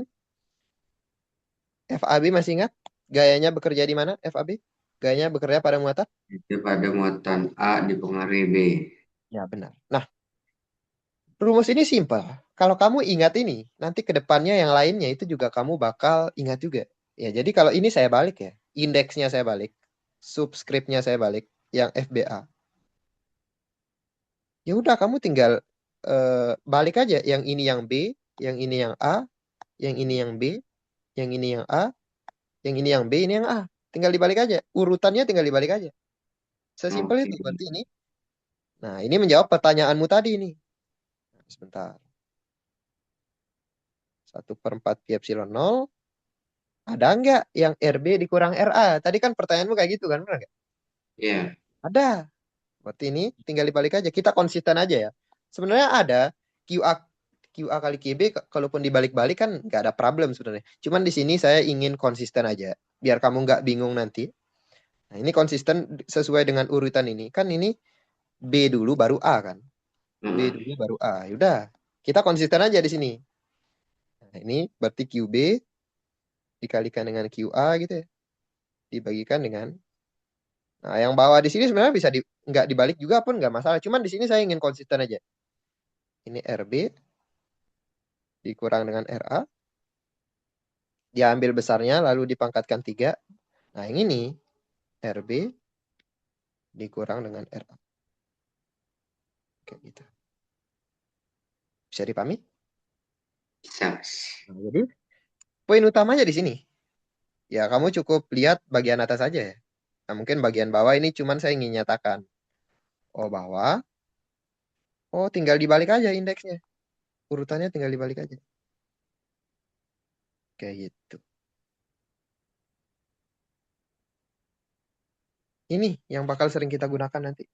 FAB masih ingat gayanya bekerja di mana FAB? Gayanya bekerja pada muatan? Itu pada muatan A dipengaruhi B. Ya, benar. Nah, rumus ini simpel. Kalau kamu ingat ini, nanti ke depannya yang lainnya itu juga kamu bakal ingat juga. Ya, jadi kalau ini saya balik ya, indeksnya saya balik, subscriptnya saya balik, yang FBA. Ya udah kamu tinggal balik aja, yang ini yang B, yang ini yang A, yang ini yang B, yang ini yang A, yang ini yang B, ini yang A. Tinggal dibalik aja, urutannya tinggal dibalik aja. Sesimpel Oke. itu berarti ini. Nah, ini menjawab pertanyaanmu tadi nih. Nah, sebentar. 1/4 pi epsilon nol. Ada nggak yang RB dikurang RA? Tadi kan pertanyaanmu kayak gitu kan, benar nggak? Iya. Ada. Berarti ini tinggal dibalik aja. Kita konsisten aja ya. Sebenarnya ada QA QA kali QB kalaupun dibalik-balik kan nggak ada problem sebenarnya. Cuman di sini saya ingin konsisten aja. Biar kamu nggak bingung nanti. Nah, ini konsisten sesuai dengan urutan ini. Kan ini B dulu baru A kan. B Aman. dulu baru A. Yaudah. Kita konsisten aja di sini. Nah, ini berarti QB dikalikan dengan QA gitu ya. Dibagikan dengan. Nah, yang bawah di sini sebenarnya bisa nggak dibalik juga pun nggak masalah. Cuman di sini saya ingin konsisten aja. Ini RB dikurang dengan RA. Diambil besarnya lalu dipangkatkan 3. Nah, yang ini RB dikurang dengan RA. Kayak gitu. Bisa dipahami? Bisa. Nah, jadi poin utamanya di sini. Ya, kamu cukup lihat bagian atas saja ya. Nah, mungkin bagian bawah ini cuman saya ingin nyatakan. Oh, bahwa, oh tinggal dibalik aja indeksnya. Urutannya tinggal dibalik aja. Kayak gitu. Ini yang bakal sering kita gunakan nanti.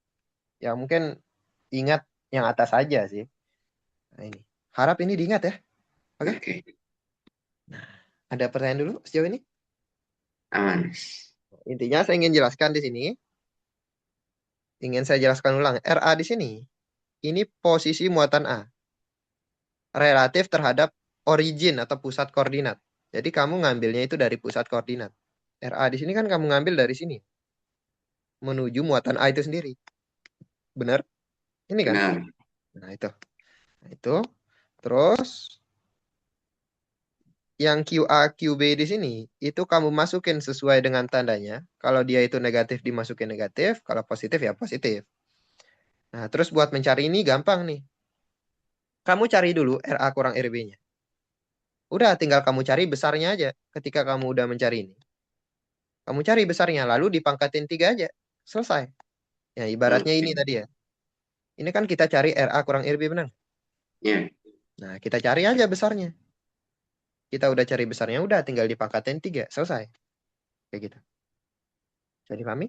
Ya, mungkin ingat yang atas saja sih. Nah, ini. Harap ini diingat ya. Oke? Oke. Nah, ada pertanyaan dulu sejauh ini? Aman. Intinya saya ingin jelaskan di sini. Ingin saya jelaskan ulang. RA di sini. Ini posisi muatan A. Relatif terhadap origin atau pusat koordinat. Jadi kamu ngambilnya itu dari pusat koordinat. RA di sini kan kamu ngambil dari sini. Menuju muatan A itu sendiri. Benar? Ini kan? Benar. Nah, itu. Nah, itu. Terus yang QA, QB di sini, itu kamu masukin sesuai dengan tandanya. Kalau dia itu negatif, dimasukin negatif. Kalau positif, ya positif. Nah, terus buat mencari ini gampang nih. Kamu cari dulu RA kurang RB-nya. Udah, tinggal kamu cari besarnya aja. Ketika kamu udah mencari ini. Kamu cari besarnya, lalu dipangkatin 3 aja. Selesai. Ya, ibaratnya ini Oke. tadi ya. Ini kan kita cari RA kurang RB, benar? Ya. Nah, kita cari aja besarnya. Kita udah cari besarnya, udah tinggal dipangkatin 3. Selesai. Kayak gitu. Jadi pahami?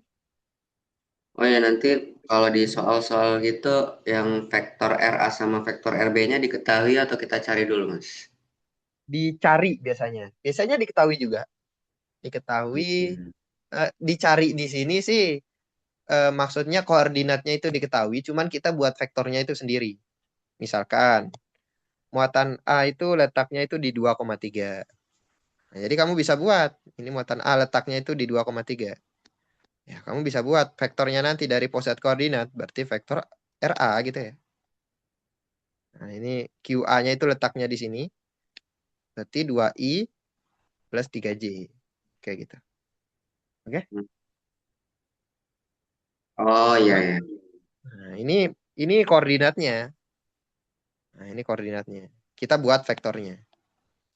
Oh ya, nanti kalau di soal-soal gitu yang vektor RA sama vektor RB-nya diketahui atau kita cari dulu, Mas? Dicari biasanya. Biasanya diketahui juga. Diketahui, Hmm. dicari di sini sih maksudnya koordinatnya itu diketahui, cuman kita buat vektornya itu sendiri. Misalkan muatan A itu letaknya itu di 2,3. Nah, jadi kamu bisa buat ini muatan A letaknya itu di 2,3. Ya, kamu bisa buat vektornya nanti dari pusat koordinat, berarti vektor RA gitu ya. Nah, ini QA-nya itu letaknya di sini, berarti 2I plus 3J. Kayak gitu. Oke? Oh iya Nah, ya. ini koordinatnya. Nah, ini koordinatnya. Kita buat vektornya.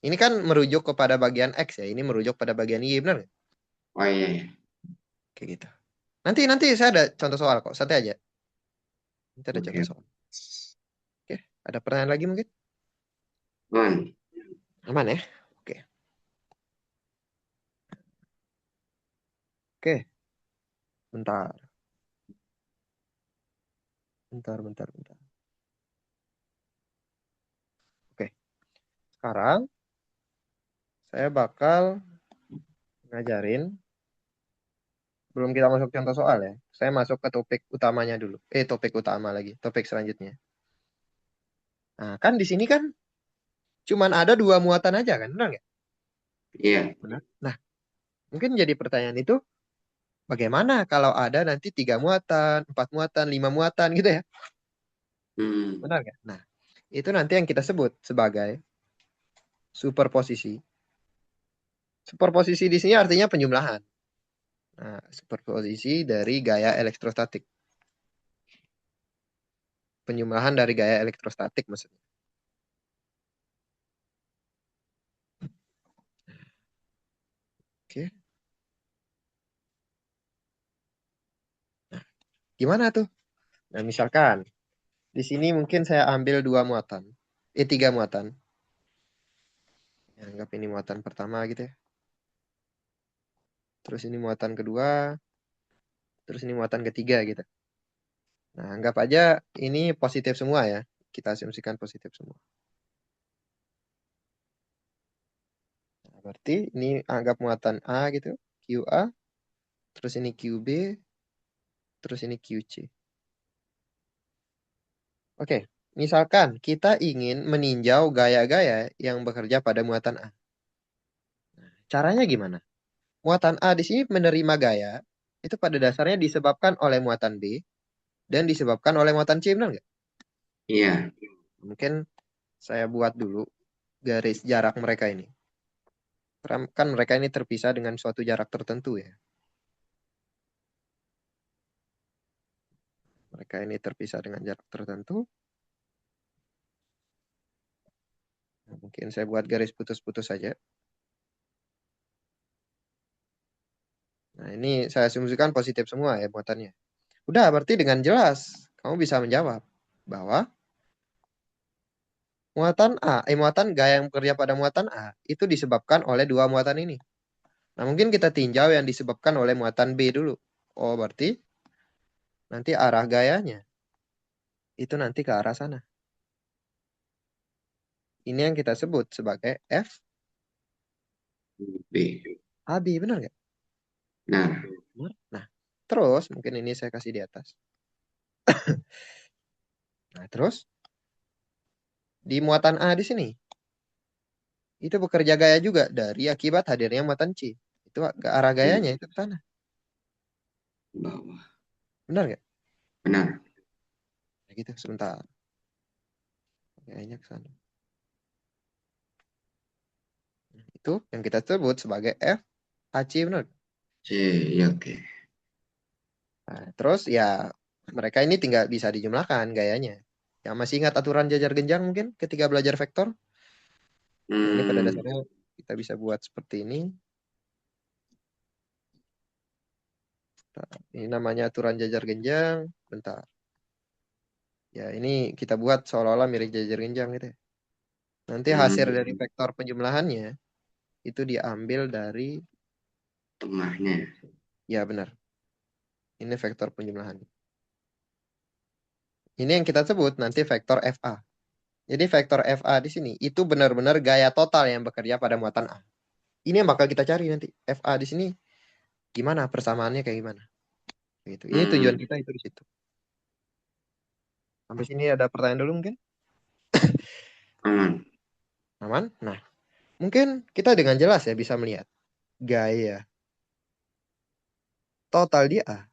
Ini kan merujuk kepada bagian X ya. Ini merujuk pada bagian Y, benar nggak? Oh iya ya. Kayak gitu. Nanti saya ada contoh soal kok. Santai aja. Nanti ada contoh Oke. soal. Oke. Ada pertanyaan lagi mungkin? Man. Aman ya? Oke. Oke. Bentar. Bentar. Oke. Sekarang saya bakal ngajarin. Belum kita masuk contoh soal ya. Saya masuk ke topik utamanya dulu. Topik utama lagi. Topik selanjutnya. Nah, kan di sini kan cuman ada 2 muatan aja kan? Benar nggak? Iya. Benar. Nah, mungkin jadi pertanyaan itu, bagaimana kalau ada nanti 3 muatan, 4 muatan, 5 muatan gitu ya? Hmm. Benar nggak? Nah, itu nanti yang kita sebut sebagai superposisi. Superposisi di sini artinya penjumlahan. Nah, superposisi dari gaya elektrostatik. Penjumlahan dari gaya elektrostatik maksudnya. Oke. Nah, gimana tuh? Nah, misalkan di sini mungkin saya ambil 2 muatan. 3 muatan. Ya, anggap ini muatan pertama gitu ya. Terus ini muatan kedua. Terus ini muatan ketiga gitu. Nah, anggap aja ini positif semua ya. Kita asumsikan positif semua. Nah, berarti ini anggap muatan A gitu, QA, terus ini QB, terus ini QC. Oke, misalkan kita ingin meninjau gaya-gaya yang bekerja pada muatan A. Caranya gimana? Muatan A di sini menerima gaya, itu pada dasarnya disebabkan oleh muatan B dan disebabkan oleh muatan C, benar nggak? Iya. Mungkin saya buat dulu garis jarak mereka ini. Kan mereka ini terpisah dengan suatu jarak tertentu ya. Mereka ini terpisah dengan jarak tertentu. Nah, mungkin saya buat garis putus-putus saja. Nah, ini saya asumsikan positif semua ya muatannya. Udah, berarti dengan jelas kamu bisa menjawab bahwa muatan gaya yang bekerja pada muatan A itu disebabkan oleh 2 muatan ini. Nah, mungkin kita tinjau yang disebabkan oleh muatan B dulu. Oh, berarti nanti arah gayanya itu nanti ke arah sana. Ini yang kita sebut sebagai F B. AB, benar nggak? Nah. Benar. Nah, terus mungkin ini saya kasih di atas. Nah, terus di muatan A di sini itu bekerja gaya juga dari akibat hadirnya muatan C. Itu ke arah Iya. gayanya itu ke sana. Bawah. Benar nggak? Benar. Nah, gitu, sebentar. Kayaknya ke sana. Itu yang kita sebut sebagai F AC, benar. C, ya oke. Nah, terus ya mereka ini tinggal bisa dijumlahkan gayanya. Yang masih ingat aturan jajar genjang mungkin ketika belajar vektor? Nah, ini pada Hmm, dasarnya kita bisa buat seperti ini. Nah, ini namanya aturan jajar genjang. Bentar. Ya, ini kita buat seolah-olah mirip jajar genjang gitu ya. Nanti hasil dari hmm, vektor penjumlahannya itu diambil dari, tengahnya. ya benar, ini vektor penjumlahannya. Ini yang kita sebut nanti vektor FA. Jadi vektor FA di sini itu benar-benar gaya total yang bekerja pada muatan A. Ini yang bakal kita cari nanti. FA di sini gimana persamaannya kayak gimana? Gitu. Ini tujuan Hmm, kita itu di situ. Sampai sini ada pertanyaan dulu mungkin? aman. Aman? Nah, mungkin kita dengan jelas ya bisa melihat gaya total di A.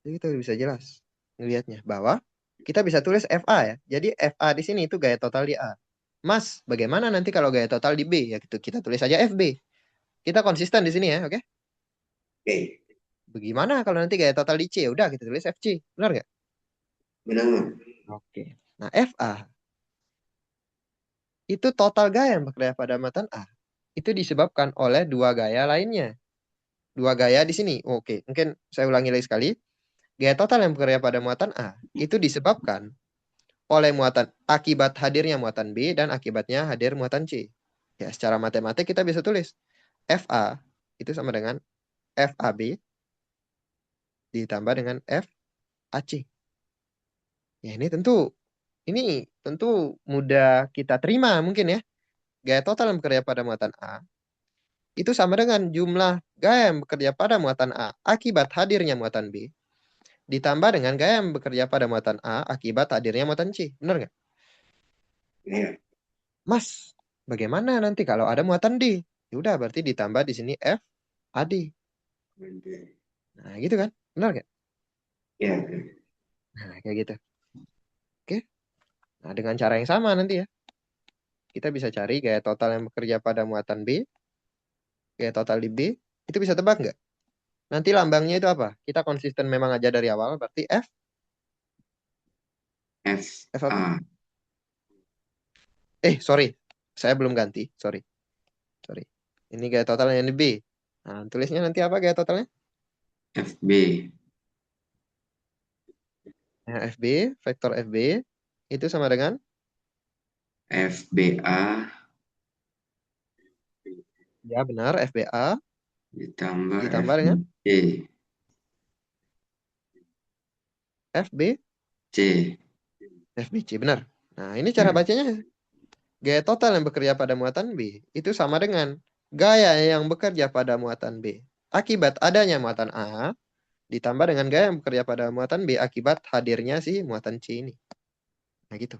Jadi kita bisa jelas ngelihatnya bahwa kita bisa tulis FA ya. Jadi FA di sini itu gaya total di A. Mas, bagaimana nanti kalau gaya total di B? Ya gitu, kita tulis aja FB. Kita konsisten di sini ya, oke? Oke, Bagaimana kalau nanti gaya total di C? Ya udah, kita tulis FC. Benar nggak? benar. Oke. Nah, FA itu total gaya yang bekerja pada muatan A. Itu disebabkan oleh dua gaya lainnya. Dua gaya di sini. Oke, mungkin saya ulangi lagi sekali. Gaya total yang bekerja pada muatan A itu disebabkan oleh muatan akibat hadirnya muatan B dan akibatnya hadir muatan C. Ya, secara matematik kita bisa tulis FA itu sama dengan FAB ditambah dengan FAC. Ya, ini tentu mudah kita terima mungkin ya. Gaya total yang bekerja pada muatan A itu sama dengan jumlah gaya yang bekerja pada muatan A akibat hadirnya muatan B ditambah dengan gaya yang bekerja pada muatan A akibat hadirnya muatan C. Benar nggak? Iya. Mas, bagaimana nanti kalau ada muatan D? Ya udah berarti ditambah di sini F AD. Nah, gitu kan? Benar nggak? Ya, Nah, kayak gitu. Oke. Nah, dengan cara yang sama nanti ya, kita bisa cari gaya total yang bekerja pada muatan B, gaya total di B. Itu bisa tebak nggak? Nanti lambangnya itu apa? Kita konsisten memang aja dari awal, berarti F, F F apa? A Sorry. Saya belum ganti. Sorry. Sorry. Ini gaya total yang di B. Nah, tulisnya nanti apa gaya totalnya? F B Nah, FB, vektor FB, itu sama dengan, F B A ya benar, FBA ditambah F ditambah dengan B FB, C. FBC, benar. Nah, ini cara Ya, bacanya. Gaya total yang bekerja pada muatan B itu sama dengan gaya yang bekerja pada muatan B akibat adanya muatan A ditambah dengan gaya yang bekerja pada muatan B akibat hadirnya si muatan C ini. Nah gitu.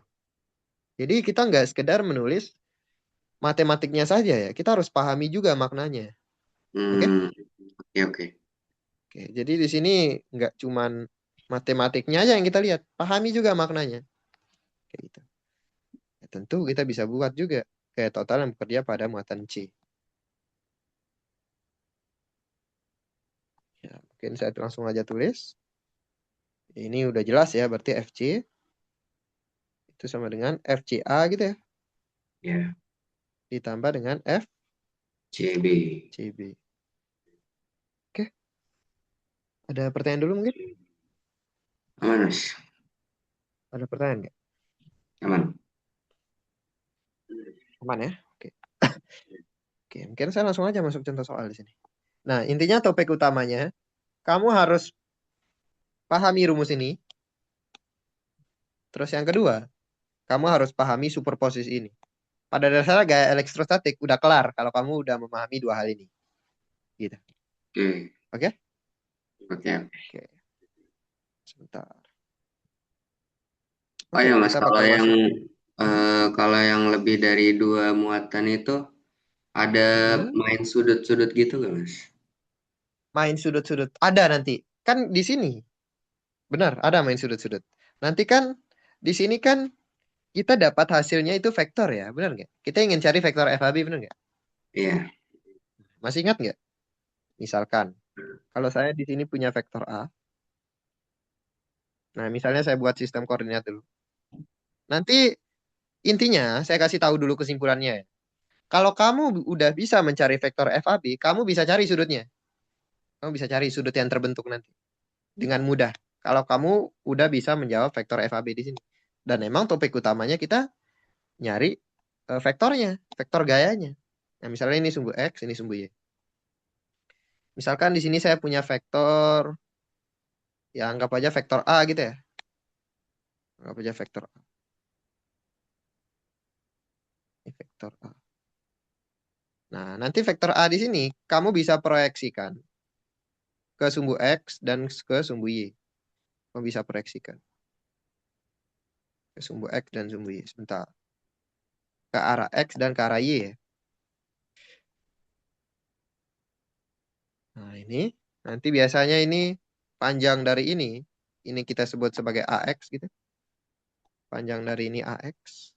Jadi kita nggak sekedar menulis matematiknya saja ya, kita harus pahami juga maknanya. Oke? hmm, oke oke. Oke, jadi di sini nggak cuman matematiknya aja yang kita lihat, pahami juga maknanya. Kayak gitu. Ya, tentu kita bisa buat juga gaya total yang bekerja pada muatan C. Ya, mungkin saya langsung aja tulis. Ini udah jelas ya, berarti FC itu sama dengan FCA gitu ya, Ya, ditambah dengan C B FCB. Oke, ada pertanyaan dulu mungkin? aman mas, Ada pertanyaan nggak? aman. Aman ya? Oke. Oke, mungkin saya langsung aja masuk contoh soal di sini. Nah, intinya topik utamanya, kamu harus pahami rumus ini. Terus yang kedua, kamu harus pahami superposisi ini. Pada dasarnya gaya elektrostatik udah kelar kalau kamu udah memahami dua hal ini. Gitu. Oke Oke? oke. Oke, sebentar. Oh Oke, ya mas, kita bakal masuk. kalau yang lebih dari dua muatan itu ada Hmm, main sudut-sudut gitu gak mas? main sudut-sudut. Ada nanti. Kan di sini. Benar, ada main sudut-sudut. Nanti kan di sini kan kita dapat hasilnya itu vektor ya, benar nggak? Kita ingin cari vektor FAB, benar nggak? Iya. Masih ingat nggak? Misalkan, kalau saya di sini punya vektor A, nah misalnya saya buat sistem koordinat dulu. Nanti intinya saya kasih tahu dulu kesimpulannya ya. Kalau kamu udah bisa mencari vektor FAB, kamu bisa cari sudutnya. Kamu bisa cari sudut yang terbentuk nanti dengan mudah. Kalau kamu udah bisa menjawab vektor FAB di sini. Dan emang topik utamanya kita nyari vektornya, vektor gayanya. Nah, misalnya ini sumbu X, ini sumbu Y. Misalkan di sini saya punya vektor, ya anggap aja vektor A gitu ya. Anggap aja vektor A. Ini vektor A. Nah, nanti vektor A di sini kamu bisa proyeksikan ke sumbu X dan ke sumbu Y. Kamu bisa proyeksikan ke sumbu X dan sumbu Y. Sebentar. Ke arah X dan ke arah Y ya. Nah, ini nanti biasanya ini panjang dari ini kita sebut sebagai AX gitu. Panjang dari ini AX.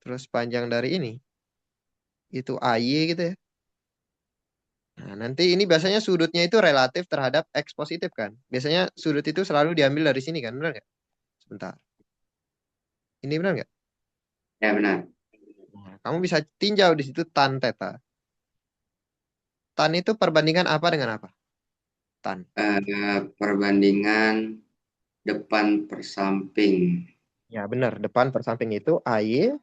Terus panjang dari ini itu AY gitu ya. Nah, nanti ini biasanya sudutnya itu relatif terhadap X positif kan. Biasanya sudut itu selalu diambil dari sini kan, benar nggak? Sebentar. Ini benar nggak? Ya benar. Nah, kamu bisa tinjau di situ tan theta. Tan itu perbandingan apa dengan apa? Tan. Perbandingan depan per samping. Ya benar, depan per samping itu AY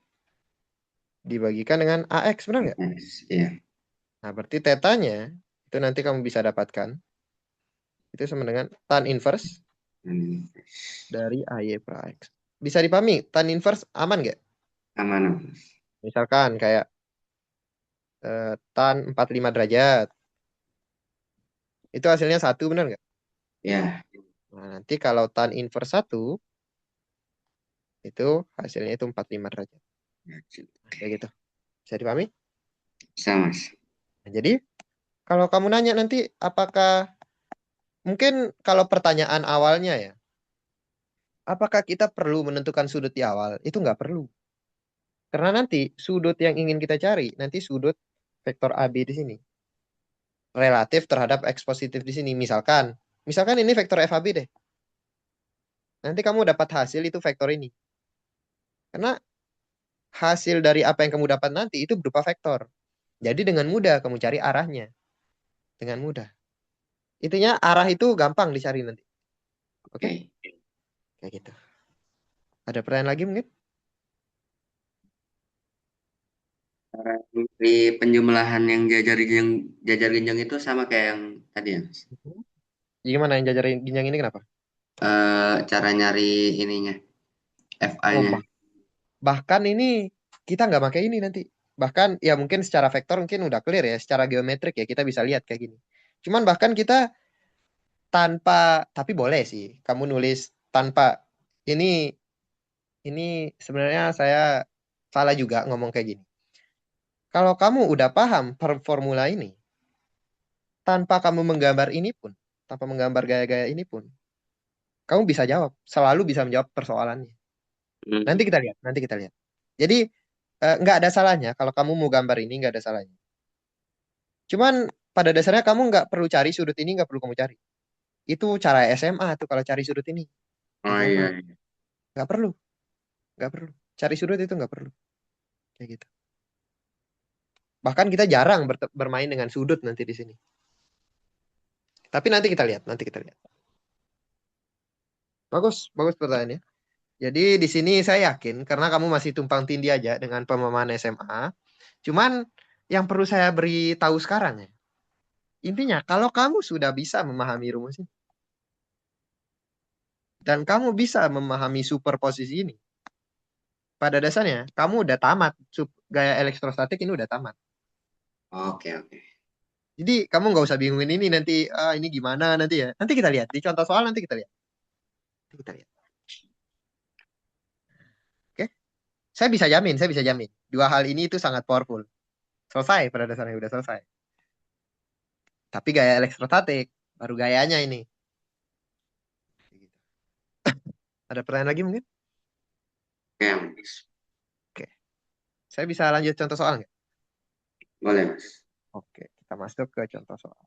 dibagikan dengan AX, benar nggak? Yes, ya. Nah, berarti tetanya itu nanti kamu bisa dapatkan itu sama dengan tan inverse Hmm, dari AY per AX. Bisa dipahami, tan inverse aman nggak? aman, aman. Misalkan kayak tan 45 derajat. Itu hasilnya satu, benar nggak? Ya. Nah, nanti kalau tan inverse satu itu hasilnya itu 45 derajat. Nah, kayak gitu. Bisa dipahami? Bisa, Mas. Nah, jadi kalau kamu nanya nanti apakah mungkin kalau pertanyaan awalnya ya, apakah kita perlu menentukan sudut di awal? Itu nggak perlu. Karena nanti sudut yang ingin kita cari, nanti sudut vektor AB di sini. Relatif terhadap X positif di sini. Misalkan ini vektor FAB deh. Nanti kamu dapat hasil itu vektor ini. Karena hasil dari apa yang kamu dapat nanti itu berupa vektor. Jadi dengan mudah kamu cari arahnya. Dengan mudah. Intinya arah itu gampang dicari nanti. Oke? Oke. Kayak gitu. Ada pertanyaan lagi mungkin? Cara di penjumlahan yang jajar genjang itu sama kayak yang tadi ya, Mas. Gimana yang jajarin ginjang ini kenapa? Cara nyari ininya, Oh, FA-nya. bahkan ini kita nggak pakai ini nanti. Bahkan ya mungkin secara vektor mungkin udah clear ya. Secara geometrik ya kita bisa lihat kayak gini. Cuman bahkan kita tapi boleh sih. Kamu nulis tanpa. Ini, ini sebenarnya saya salah juga ngomong kayak gini. Kalau kamu udah paham per formula ini, tanpa kamu menggambar ini pun, tanpa menggambar gaya-gaya ini pun, kamu bisa jawab. Selalu bisa menjawab persoalannya. Hmm. Nanti kita lihat, nanti kita lihat. Jadi nggak ada salahnya kalau kamu mau gambar ini nggak ada salahnya. Cuman pada dasarnya kamu nggak perlu cari sudut ini nggak perlu kamu cari. Itu cara SMA tuh kalau cari sudut ini Oh SMA iya, iya. nggak perlu, nggak perlu. Cari sudut itu nggak perlu kayak gitu. Bahkan kita jarang bermain dengan sudut nanti di sini. Tapi nanti kita lihat, nanti kita lihat. Bagus, bagus pertanyaannya. Jadi di sini saya yakin karena kamu masih tumpang tindih aja dengan pemahaman SMA. Cuman yang perlu saya beri tahu sekarang ya. Intinya kalau kamu sudah bisa memahami rumus ini dan kamu bisa memahami superposisi ini, pada dasarnya kamu udah tamat gaya elektrostatik ini udah tamat. Oke, oke. Jadi kamu nggak usah bingungin ini nanti ini gimana nanti ya. Nanti kita lihat di contoh soal nanti kita lihat. Nanti kita lihat. Oke? Saya bisa jamin. Dua hal ini itu sangat powerful. Selesai pada dasarnya udah selesai. Tapi gaya elektrostatik. Baru gayanya ini. Ada pertanyaan lagi mungkin? Oke, Mas. Oke. Saya bisa lanjut contoh soal nggak? Boleh, Mas. Oke, kita masuk ke contoh soal.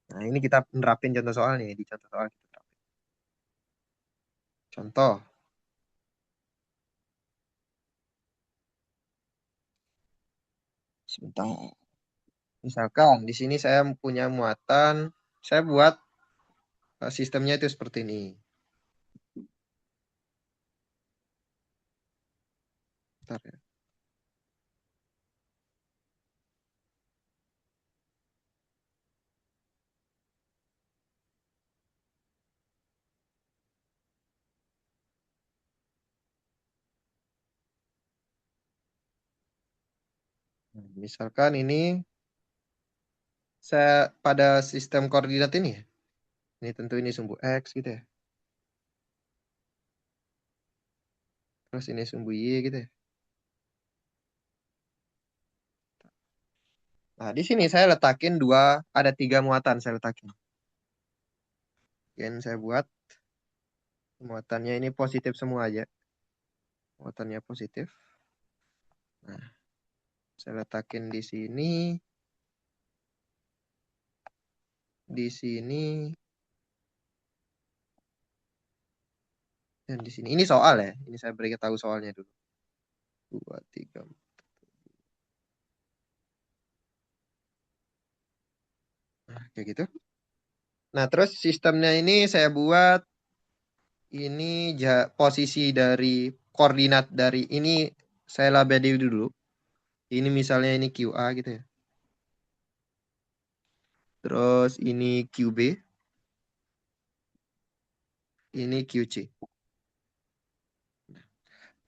Nah, ini kita nerapin contoh soal nih. Di contoh soal kita terapin. Contoh, sebentar. Misalkan di sini saya punya muatan, saya buat sistemnya itu seperti ini. Bentar ya. Nah, misalkan ini saya pada sistem koordinat ini ya. Ini tentu ini sumbu X gitu ya. Terus ini sumbu Y gitu ya. Nah, di sini saya letakin ada tiga muatan saya letakin. Yang saya buat muatannya ini positif semua aja. Muatannya positif. Nah, saya letakin di sini, dan di sini. Ini soal ya. Ini saya beritahu soalnya dulu. Dua, tiga. Nah, kayak gitu. Nah, terus sistemnya ini saya buat ini posisi dari koordinat dari ini saya labeli dulu. Ini misalnya ini QA gitu ya. Terus ini QB, ini QC.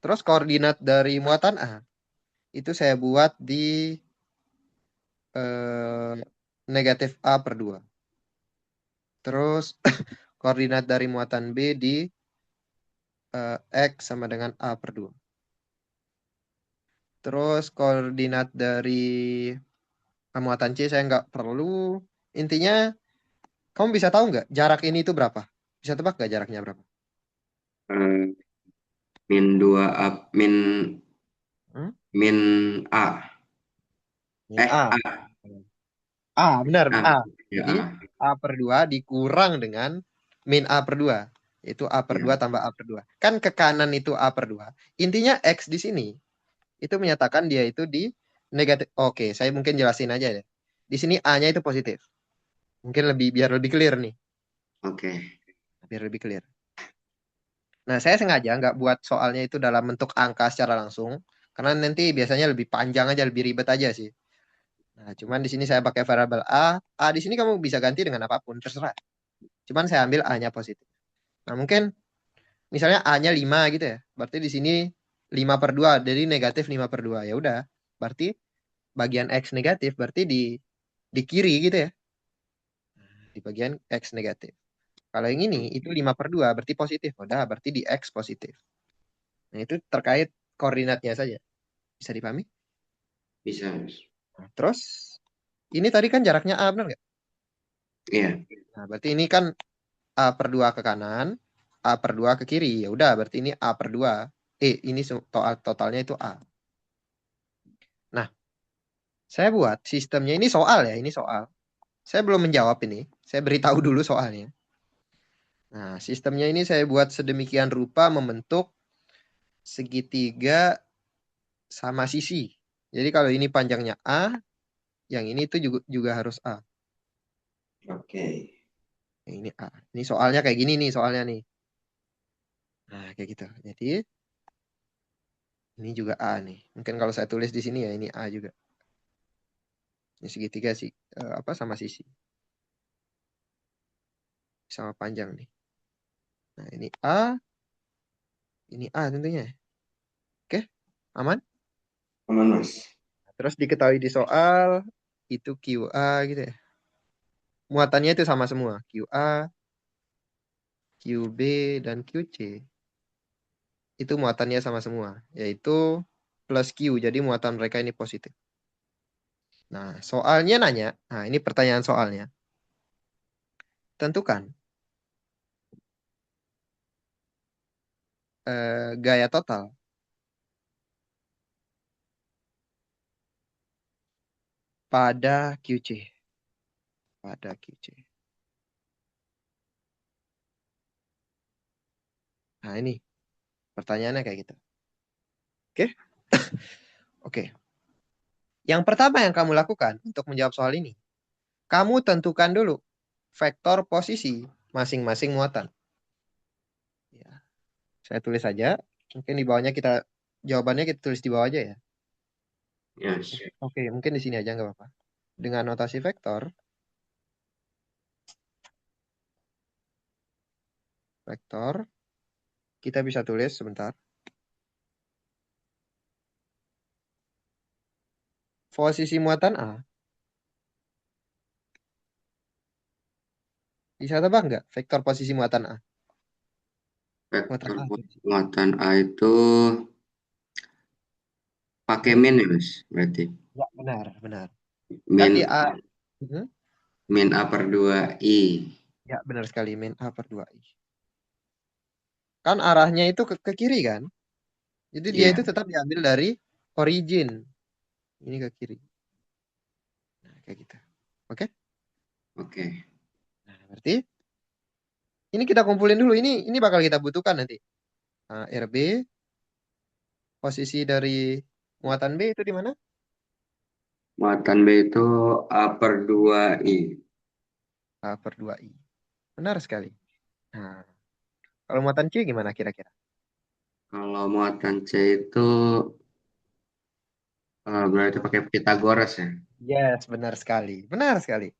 Terus koordinat dari muatan A itu saya buat di eh, negatif A per 2. Terus koordinat dari muatan B di X sama dengan A per 2. Terus koordinat dari muatan C saya nggak perlu. Intinya, kamu bisa tahu nggak jarak ini itu berapa? Bisa tebak nggak jaraknya berapa? Eh, min 2 A, Hmm? min A. Min A. A. A, benar, A. A. Ya, Jadi A. A per 2 dikurang dengan min A per 2. Itu A per 2 Ya. tambah A per 2. Kan ke kanan itu A per 2. Intinya X di sini itu menyatakan dia itu di negatif. Oke, saya mungkin jelasin aja ya. Di sini A-nya itu positif. Mungkin biar lebih clear nih. Oke. Biar lebih clear. Nah, saya sengaja nggak buat soalnya itu dalam bentuk angka secara langsung. Karena nanti biasanya lebih panjang aja, lebih ribet aja sih. Nah, cuman di sini saya pakai variabel A. A di sini kamu bisa ganti dengan apapun, terserah. Cuman saya ambil A-nya positif. Nah, mungkin misalnya A-nya 5 gitu ya. Berarti di sini 5 per 2, jadi negatif 5 per 2. Ya udah, berarti bagian X negatif, berarti di kiri gitu ya. Di bagian X negatif. Kalau yang ini, itu 5 per 2, berarti positif. Udah, berarti di X positif. Nah, itu terkait koordinatnya saja. Bisa dipahami? Bisa, Mas. Nah, terus, ini tadi kan jaraknya A, benar nggak? Iya. Nah, berarti ini kan A per 2 ke kanan, A per 2 ke kiri. Ya udah, berarti ini A per 2. Ini totalnya itu A. Nah, saya buat sistemnya ini soal ya, ini soal. Saya belum menjawab ini. Saya beritahu dulu soalnya. Nah, sistemnya ini saya buat sedemikian rupa membentuk segitiga sama sisi. Jadi kalau ini panjangnya A, yang ini itu juga harus A. Oke. Yang ini A. Ini soalnya kayak gini nih soalnya nih. Nah, kayak gitu. Jadi ini juga A nih. Mungkin kalau saya tulis di sini ya ini A juga. Ini segitiga sih apa sama sisi. Sama panjang nih. Nah, ini A tentunya. Oke, aman? Aman, Mas. Terus diketahui di soal itu QA gitu ya. Muatannya itu sama semua. QA, QB, dan QC. Itu muatannya sama semua. Yaitu plus Q. Jadi muatan mereka ini positif. Nah, soalnya nanya, nah ini pertanyaan soalnya. Tentukan gaya total pada QC. Pada QC. Nah, ini pertanyaannya kayak gitu. Oke? Oke. Yang pertama yang kamu lakukan untuk menjawab soal ini, kamu tentukan dulu vektor posisi masing-masing muatan. Ya, saya tulis saja. Mungkin di bawahnya kita jawabannya kita tulis di bawah aja ya. Yes. Oke, mungkin di sini aja nggak apa-apa. Dengan notasi vektor, vektor kita bisa tulis sebentar. Posisi muatan A. Bisa tebak nggak vektor posisi muatan A? Muatan Vektor A. muatan A itu pakai Hmm. min ya, Mas? Berarti Ya, benar, benar. Kan min di A. Hmm, min A per 2 I. ya, benar sekali. Min A per 2I. Kan arahnya itu ke kiri kan? Jadi dia Iya, itu tetap diambil dari origin. Ini ke kiri. Nah, kayak gitu. Oke? oke. Nah, berarti ini kita kumpulin dulu. Ini bakal kita butuhkan nanti. Nah, RB, posisi dari muatan B itu di mana? Muatan B itu A per 2 I. A per 2I. Benar sekali. Nah, kalau muatan C gimana kira-kira? Kalau muatan C itu berarti pakai Pitagoras ya. Yes, benar sekali. Benar sekali.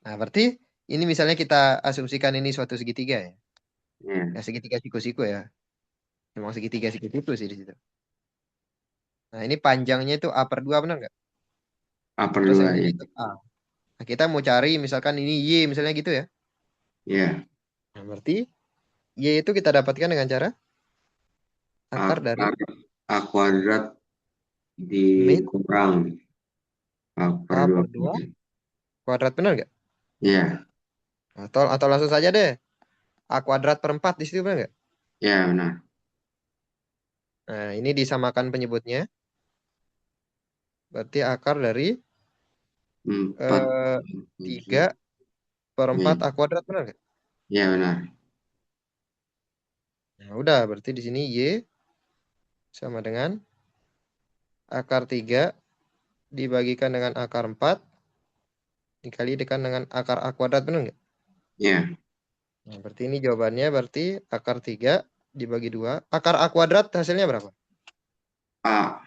Nah, berarti ini misalnya kita asumsikan ini suatu segitiga ya. Ya, Iya, segitiga siku-siku ya. Memang segitiga siku-siku sih di situ. Nah, ini panjangnya itu A per 2 benar nggak? A per Terus yang 2 ini I. itu A. Nah, kita mau cari misalkan ini Y misalnya gitu ya. Iya, Nah, berarti Y itu kita dapatkan dengan cara akar dari akar A kuadrat min dikurang A per A 2 per 2 I. kuadrat benar nggak? Iya, Atau langsung saja deh. A kuadrat per 4 di situ benar nggak? iya benar. Nah, ini disamakan penyebutnya. Berarti akar dari 4 eh, 3 7. per 4 Iya, A kuadrat benar nggak? iya benar. Nah, udah berarti di sini Y sama dengan akar 3 dibagikan dengan akar 4 dikali dengan akar A kuadrat benar nggak? Iya, Nah, berarti ini jawabannya berarti akar 3 dibagi 2. Akar A kuadrat hasilnya berapa? A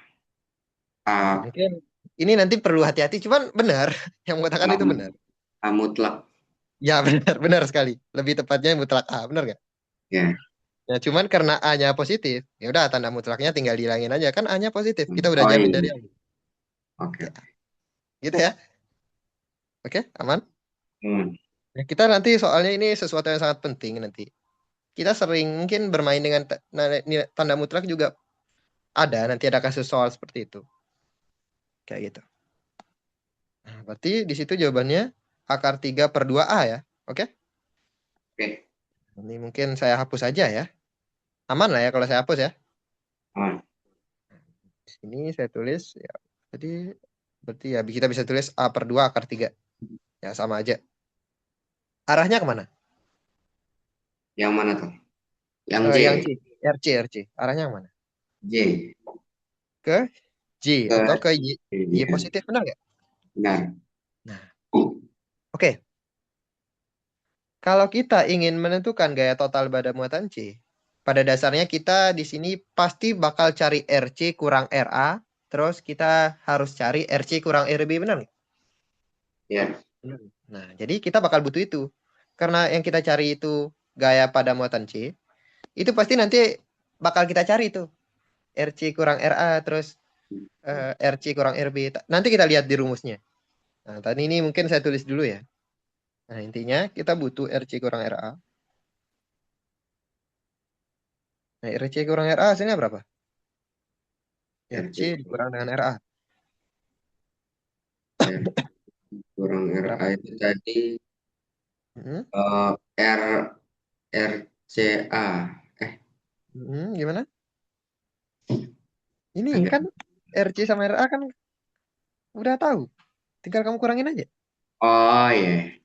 Nah, A mungkin ini nanti perlu hati-hati, cuman benar. Yang mengatakan A, itu benar. A mutlak. Ya, benar, benar sekali. Lebih tepatnya mutlak A, benar nggak? Ya. Ya, cuman karena A-nya positif, ya udah tanda mutlaknya tinggal dihilangin aja. Kan A-nya positif. Kita udah Oh jamin dari iya. awal. Oke, Ya, oke. gitu ya. Oke, aman. Hmm. Ya, kita nanti soalnya ini sesuatu yang sangat penting nanti. Kita sering mungkin bermain dengan tanda mutlak juga ada. Nanti ada kasus soal seperti itu. Kayak gitu. Nah, berarti di situ jawabannya akar 3 per 2A ya. Oke? Oke. Ini mungkin saya hapus aja ya. Aman lah ya kalau saya hapus ya. Aman. Di sini saya tulis ya. Jadi berarti ya kita bisa tulis A per 2 akar 3. Ya sama aja. Arahnya kemana? Yang mana tuh? Yang J. Yang C. RC. Arahnya kemana? J. Ke J atau Ke ke Y J. Ya. positif benar nggak? Benar. Nah, oke. Kalau kita ingin menentukan gaya total pada muatan C, pada dasarnya kita di sini pasti bakal cari RC kurang RA, terus kita harus cari RC kurang RB, benar nggak? Ya. Benar. Nah, jadi kita bakal butuh itu. Karena yang kita cari itu gaya pada muatan C, itu pasti nanti bakal kita cari itu. RC kurang RA, terus RC kurang RB. Nanti kita lihat di rumusnya. Nah, tadi ini mungkin saya tulis dulu ya. Nah, intinya kita butuh RC kurang RA. Nah, RC kurang RA hasilnya berapa? Ya. RC dikurang dengan RA. R kurang Berapa? RA itu tadi Hmm, R RCA. gimana? Ini Agak. kan RC sama RA kan udah tahu. Tinggal kamu kurangin aja. Oh iya.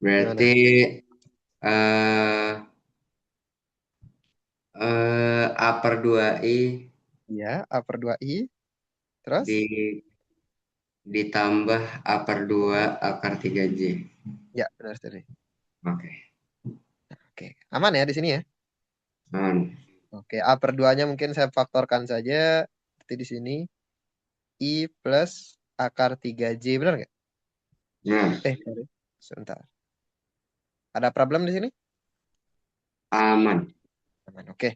Berarti Gimana? eh A per 2I Iya, A per 2I. Terus? di ditambah A per 2 akar 3J. Ya, benar tadi. Oke. Oke, aman ya di sini ya. Aman. Oke, A per 2-nya mungkin saya faktorkan saja. Berarti di sini I plus akar 3J, benar nggak? Nah, Sorry. Sebentar. Ada problem di sini? aman. Aman, oke.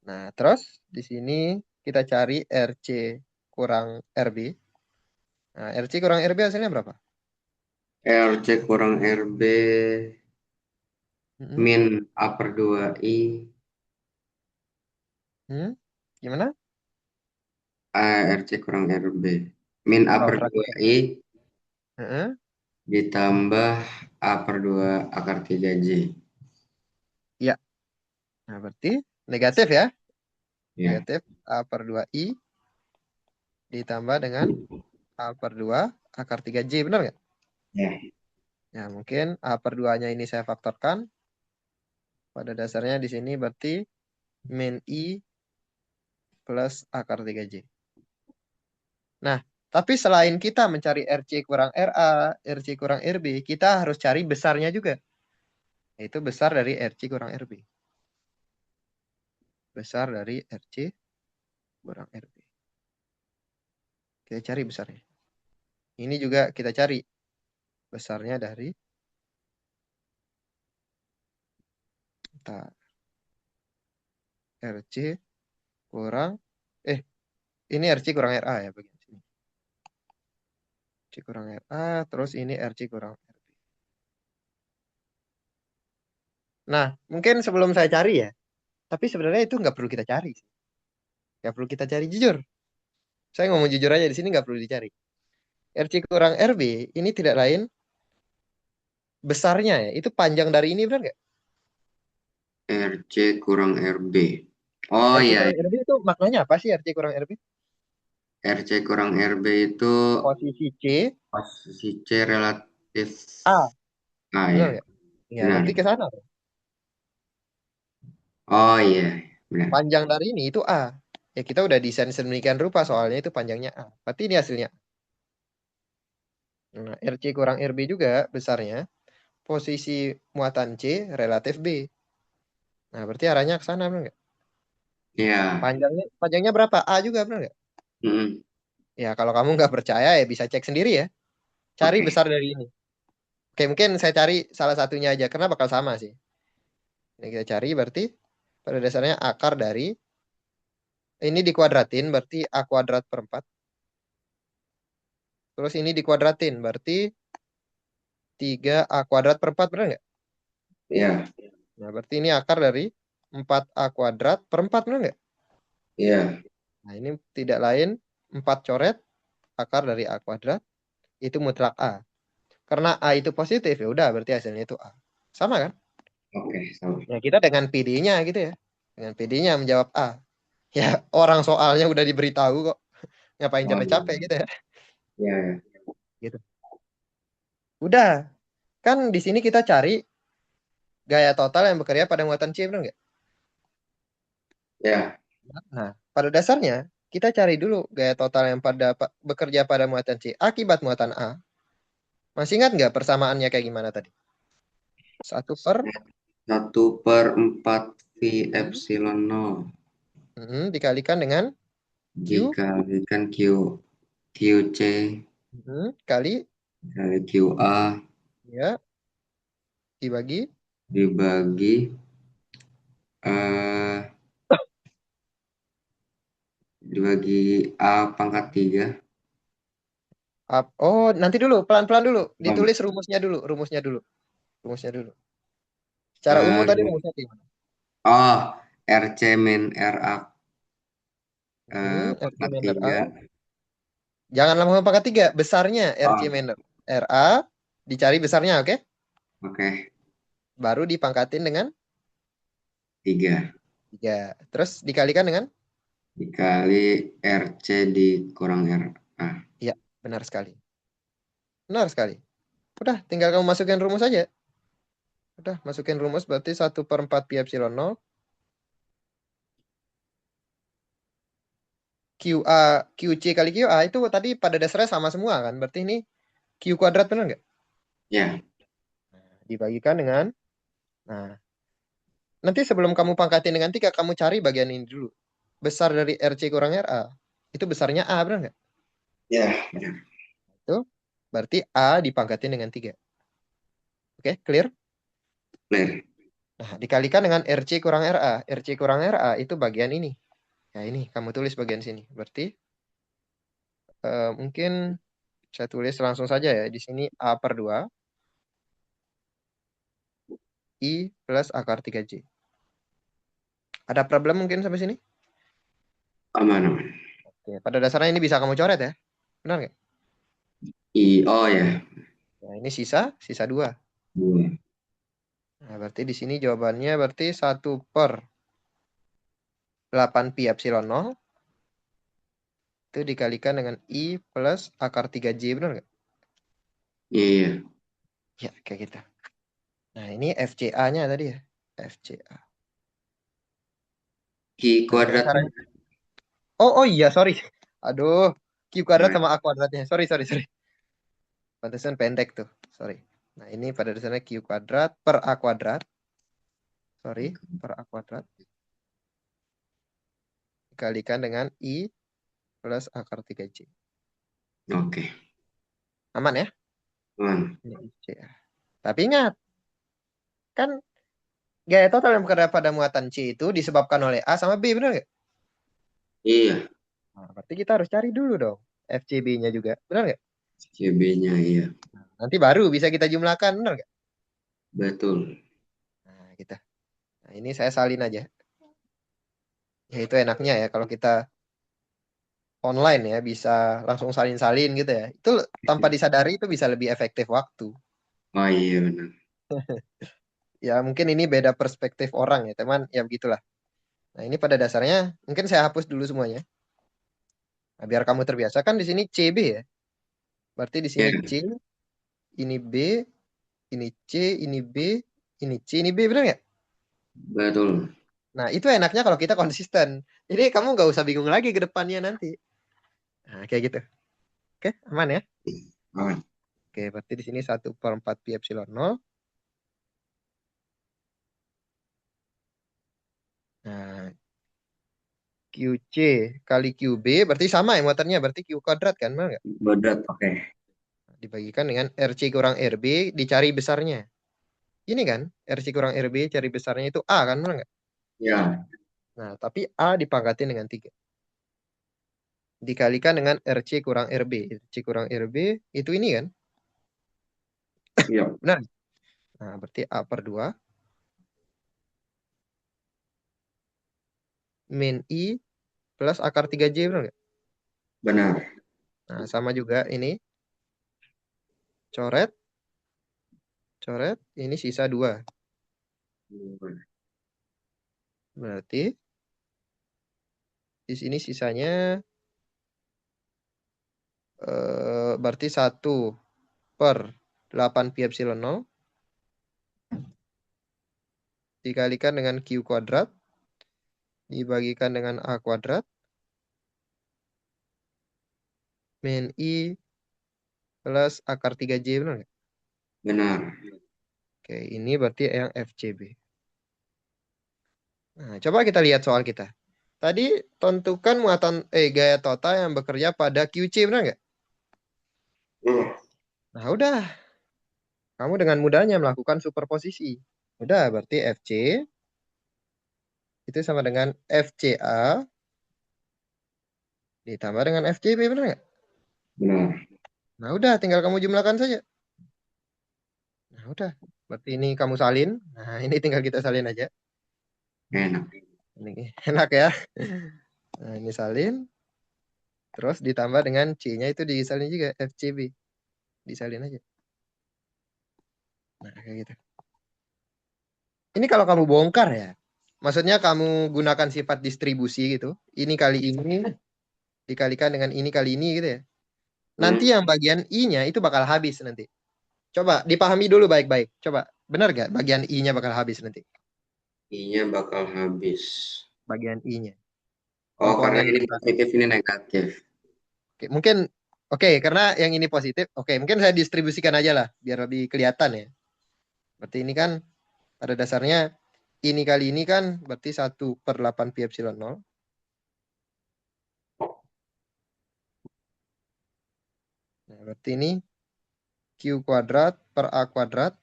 Nah, terus di sini kita cari RC kurang RB. Nah, RC kurang RB hasilnya berapa? RC kurang RB Hmm, min A per 2I hmm, gimana? RC kurang RB min A Oh, per praktek. 2I Heeh. ditambah A per 2 akar 3J. Iya. Nah, berarti negatif ya. Ya. Negatif A per 2I ditambah dengan A per 2 akar 3J, benar nggak? Ya. Ya, mungkin A per 2-nya ini saya faktorkan. Pada dasarnya di sini berarti min I plus akar 3J. Nah, tapi selain kita mencari RC kurang RA, RC kurang RB, kita harus cari besarnya juga. Yaitu besar dari RC kurang RB. Besar dari RC kurang RB. Kita cari besarnya. Ini juga kita cari besarnya dari bentar, RC kurang, eh ini RC kurang RA ya bagian sini. RC kurang RA, terus ini RC kurang RB. Nah, mungkin sebelum saya cari ya, tapi sebenarnya itu nggak perlu kita cari. Nggak perlu kita cari jujur. Saya ngomong jujur aja di sini nggak perlu dicari. RC kurang RB ini tidak lain besarnya ya. Itu panjang dari ini benar nggak? RC kurang RB. Oh RC iya, kurang RB itu maknanya apa sih RC kurang RB? RC kurang RB itu Posisi C posisi C relatif A, A benar ya. nggak? Ya, Benar. berarti ke sana. Oh iya, benar. Panjang dari ini itu A. Ya kita udah desain sedemikian rupa soalnya itu panjangnya A. Berarti ini hasilnya. Nah, RC kurang RB juga besarnya. Posisi muatan C relatif B. Nah, berarti arahnya ke sana benar nggak? Iya. Panjangnya berapa? A juga benar nggak? Mm-mm. Ya kalau kamu nggak percaya ya bisa cek sendiri ya. Cari Oke. besar dari ini. Oke, mungkin saya cari salah satunya aja karena bakal sama sih. Ini kita cari berarti pada dasarnya akar dari ini dikuadratin berarti A kuadrat per 4. Terus ini dikuadratin berarti 3A kuadrat per 4 benar nggak? Iya. Nah, berarti ini akar dari 4A kuadrat per 4 benar nggak? Iya. Nah, ini tidak lain 4 coret akar dari A kuadrat itu mutlak A. Karena A itu positif ya udah berarti hasilnya itu A. Sama kan? Oke, sama. Ya kita dengan PD-nya gitu ya. Dengan PD-nya menjawab A. Ya orang soalnya udah diberitahu kok. Ngapain Oh capek-capek iya. gitu ya. Iya, iya. Gitu. Udah. Kan di sini kita cari gaya total yang bekerja pada muatan C benar nggak? Iya. Nah, pada dasarnya kita cari dulu gaya total yang bekerja pada muatan C akibat muatan A. Masih ingat nggak persamaannya kayak gimana tadi? 1 per 1/4 V hmm, epsilon nol dikalikan dengan Q dikalikan QC kali kali QA ya dibagi dibagi eh dibagi A pangkat 3. up. Oh, nanti dulu pelan-pelan dulu. Ditulis rumusnya dulu, rumusnya dulu. Rumusnya dulu. Secara umum tadi Eh, rumusnya gimana? oh, RC min RA RC pangkat min RA 3 Jangan lambang pangkat 3, besarnya RC Oh, minor. RA dicari besarnya, oke? oke. Baru dipangkatin dengan 3 3. Terus dikalikan dengan? dikali RC dikurang RA. Iya, benar sekali. Benar sekali. Udah, tinggal kamu masukin rumus aja. Udah, masukin rumus berarti 1/4 pi epsilon 0 QA QC kali QA itu tadi pada dasarnya sama semua kan? Berarti ini Q kuadrat benar nggak? Ya, Dibagikan dengan, nah, nanti sebelum kamu pangkatin dengan 3, kamu cari bagian ini dulu. Besar dari RC kurang RA. Itu besarnya A, benar nggak? ya, benar. Itu berarti A dipangkatin dengan 3. Oke, clear? Clear. Nah, dikalikan dengan RC kurang RA. RC kurang RA itu bagian ini. Nah, ini kamu tulis bagian sini. Berarti mungkin saya tulis langsung saja ya. Di sini A/2 I plus akar 3J. Ada problem mungkin sampai sini? Aman, aman. Oke, pada dasarnya ini bisa kamu coret ya. Benar nggak? Oh ya, Nah, ini sisa 2. 2. Nah, berarti di sini jawabannya berarti 1/8 pi epsilon 0 itu dikalikan dengan I plus akar 3J, benar nggak? Iya, iya. Ya, kayak gitu. Nah, ini FCA-nya tadi ya. FCA. Q Nah, gimana kuadratnya. caranya? Oh iya, sorry. Aduh, Q kuadrat Nah, sama A kuadratnya. Sorry. Pantesan pendek tuh. Sorry. Nah, ini pada dasarnya Q kuadrat per A kuadrat. Sorry, per A kuadrat. Dikalikan dengan I plus akar 3J. oke. Aman ya? Aman. Ini FCA. Tapi ingat, kan gaya total yang berada pada muatan C itu disebabkan oleh A sama B, benar nggak? Iya, Nah, berarti kita harus cari dulu dong FCB-nya juga, benar nggak? CB-nya iya. Nanti baru bisa kita jumlahkan, benar nggak? Betul. Nah, kita. Nah, ini saya salin aja. Ya, itu enaknya ya kalau kita online ya, bisa langsung salin-salin gitu ya. Itu tanpa disadari itu bisa lebih efektif waktu. Oh iya, benar. Ya, mungkin ini beda perspektif orang ya, teman. Ya, begitulah. Nah, ini pada dasarnya mungkin saya hapus dulu semuanya. Nah, biar kamu terbiasa kan di sini CB ya. Berarti di sini C, Ya, ini B, ini C, ini B, ini C, ini B, benar nggak? betul. Nah, itu enaknya kalau kita konsisten. Jadi kamu nggak usah bingung lagi ke depannya nanti. Nah, kayak gitu. Oke, aman ya? Aman. Oke, berarti di sini 1/4 pi epsilon 0. Nah, QC kali QB berarti sama ya muatannya. Berarti Q kuadrat kan? Benar nggak? Berat, oke. Dibagikan dengan RC kurang RB dicari besarnya. Ini kan, RC kurang RB cari besarnya itu A kan? Benar nggak? Ya, Nah, tapi A dipangkatin dengan 3. Dikalikan dengan RC kurang RB. RC kurang RB itu ini kan? iya, Benar. Nah, berarti A/2 min I plus akar 3J, benar nggak? benar. Nah, sama juga ini. Coret, coret. Ini sisa 2. Berarti di sini sisanya berarti 1/8 pi epsilon 0 dikalikan dengan Q kuadrat dibagikan dengan A kuadrat min I plus akar 3J, benar nggak? Benar. Oke, ini berarti yang FCB. Nah, coba kita lihat soal kita. Tadi tentukan muatan gaya total yang bekerja pada QC, benar nggak? Iya. Nah, udah. Kamu dengan mudahnya melakukan superposisi. Udah, berarti FC itu sama dengan FCA ditambah dengan FCB, benar nggak? Benar. Nah, udah, tinggal kamu jumlahkan saja. Nah, udah. Berarti ini kamu salin. Nah, ini tinggal kita salin aja. Enak. Ini enak ya. Nah, ini salin. Terus ditambah dengan C-nya itu disalin juga, FCB. Disalin aja. Nah, kayak gitu. Ini kalau kamu bongkar ya. Maksudnya kamu gunakan sifat distribusi gitu. Ini kali ini dikalikan dengan ini kali ini gitu ya. Nanti Hmm, yang bagian I-nya itu bakal habis nanti. Coba dipahami dulu baik-baik. Coba, benar gak bagian I-nya bakal habis nanti? I-nya bakal habis. Bagian I-nya. Oh, karena Komponen ini tadi. positif, ini negatif. Oke, mungkin oke karena yang ini positif. Oke, mungkin saya distribusikan aja lah biar lebih kelihatan ya. Berarti ini kan pada dasarnya ini kali ini kan berarti 1/8 pi epsilon nol. Nah, berarti ini Q kuadrat per A kuadrat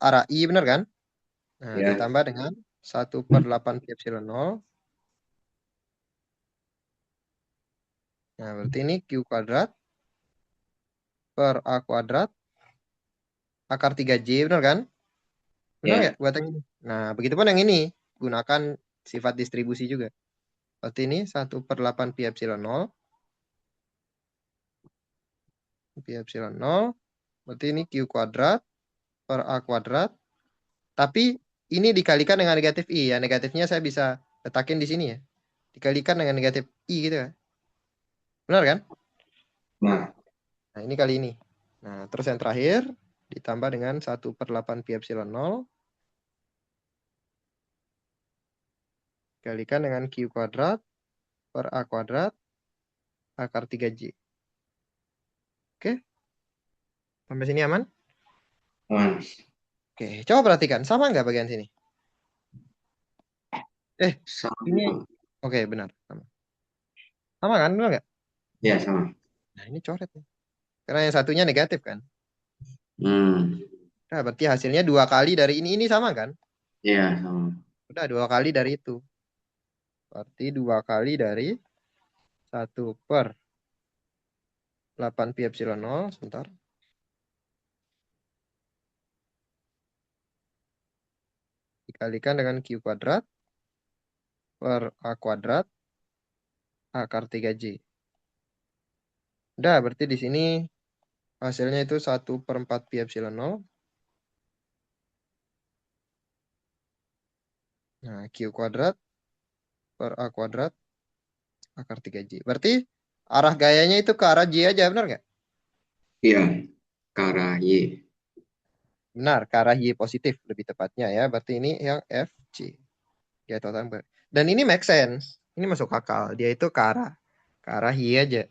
arah I benar kan? Nah, Ya. ditambah dengan 1/8 pi epsilon nol. Nah, berarti ini Q kuadrat per A kuadrat akar 3J benar kan? Benar nggak Ya. buat yang ini? Nah, begitupun yang ini. Gunakan sifat distribusi juga. Berarti ini 1/8 pi epsilon nol. Pi epsilon nol. Berarti ini Q kuadrat per A kuadrat. Tapi ini dikalikan dengan negatif I. Ya, negatifnya saya bisa letakin di sini ya. Dikalikan dengan negatif I gitu ya. Benar kan? Nah, Nah, ini kali ini. Nah, terus yang terakhir ditambah dengan 1/8 pi epsilon nol dikalikan dengan Q kuadrat per A kuadrat akar 3J. Oke, sampai sini aman? aman. Oke, coba perhatikan. Sama nggak bagian sini? Eh, ini... Sama. Oke, benar. Sama, sama kan? Benar nggak? Ya, sama. Nah, ini coret nih. Karena yang satunya negatif kan? Hmm. Nah, berarti hasilnya dua kali dari ini sama kan? Ya, sama. Udah dua kali dari itu. Berarti dua kali dari 1/8 pi epsilon nol. Sebentar. Dikalikan dengan Q kuadrat per A kuadrat akar 3J. Udah, berarti di sini hasilnya itu 1/4 pi epsilon nol. Nah, Q kuadrat per A kuadrat akar 3J. Berarti arah gayanya itu ke arah J aja, benar nggak? Iya, ke arah Y. Benar, ke arah Y positif lebih tepatnya ya. Berarti ini yang FC. Ya, total. Dan ini make sense. Ini masuk akal. Dia itu ke arah Y aja.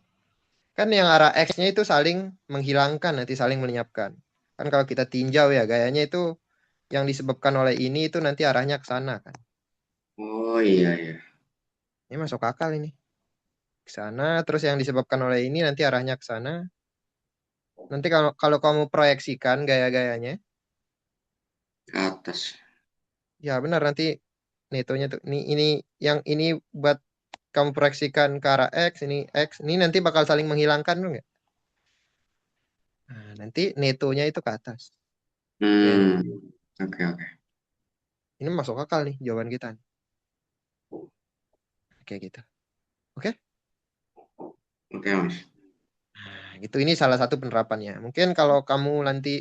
Kan yang arah X-nya itu saling menghilangkan, nanti saling melenyapkan. Kan kalau kita tinjau ya, gayanya itu yang disebabkan oleh ini itu nanti arahnya ke sana kan. Oh iya ya. Ini masuk akal ini. Ke sana, terus yang disebabkan oleh ini nanti arahnya ke sana. Nanti kalau kalau kamu proyeksikan gaya-gayanya, Ke atas. ya benar nanti netonya tuh ini yang ini buat kamu proyeksikan ke arah X, ini nanti bakal saling menghilangkan tuh nggak? Nah, nanti netonya itu ke atas. Kayak Hmm. gitu. Oke oke. Ini masuk akal nih jawaban kita nih. Kayak gitu. Oke? Oke Mas. Nah, gitu ini salah satu penerapannya. Mungkin kalau kamu nanti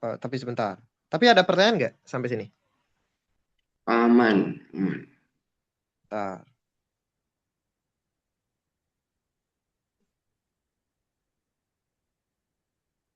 tapi sebentar. Tapi ada pertanyaan nggak sampai sini? Aman. Aman. Bentar.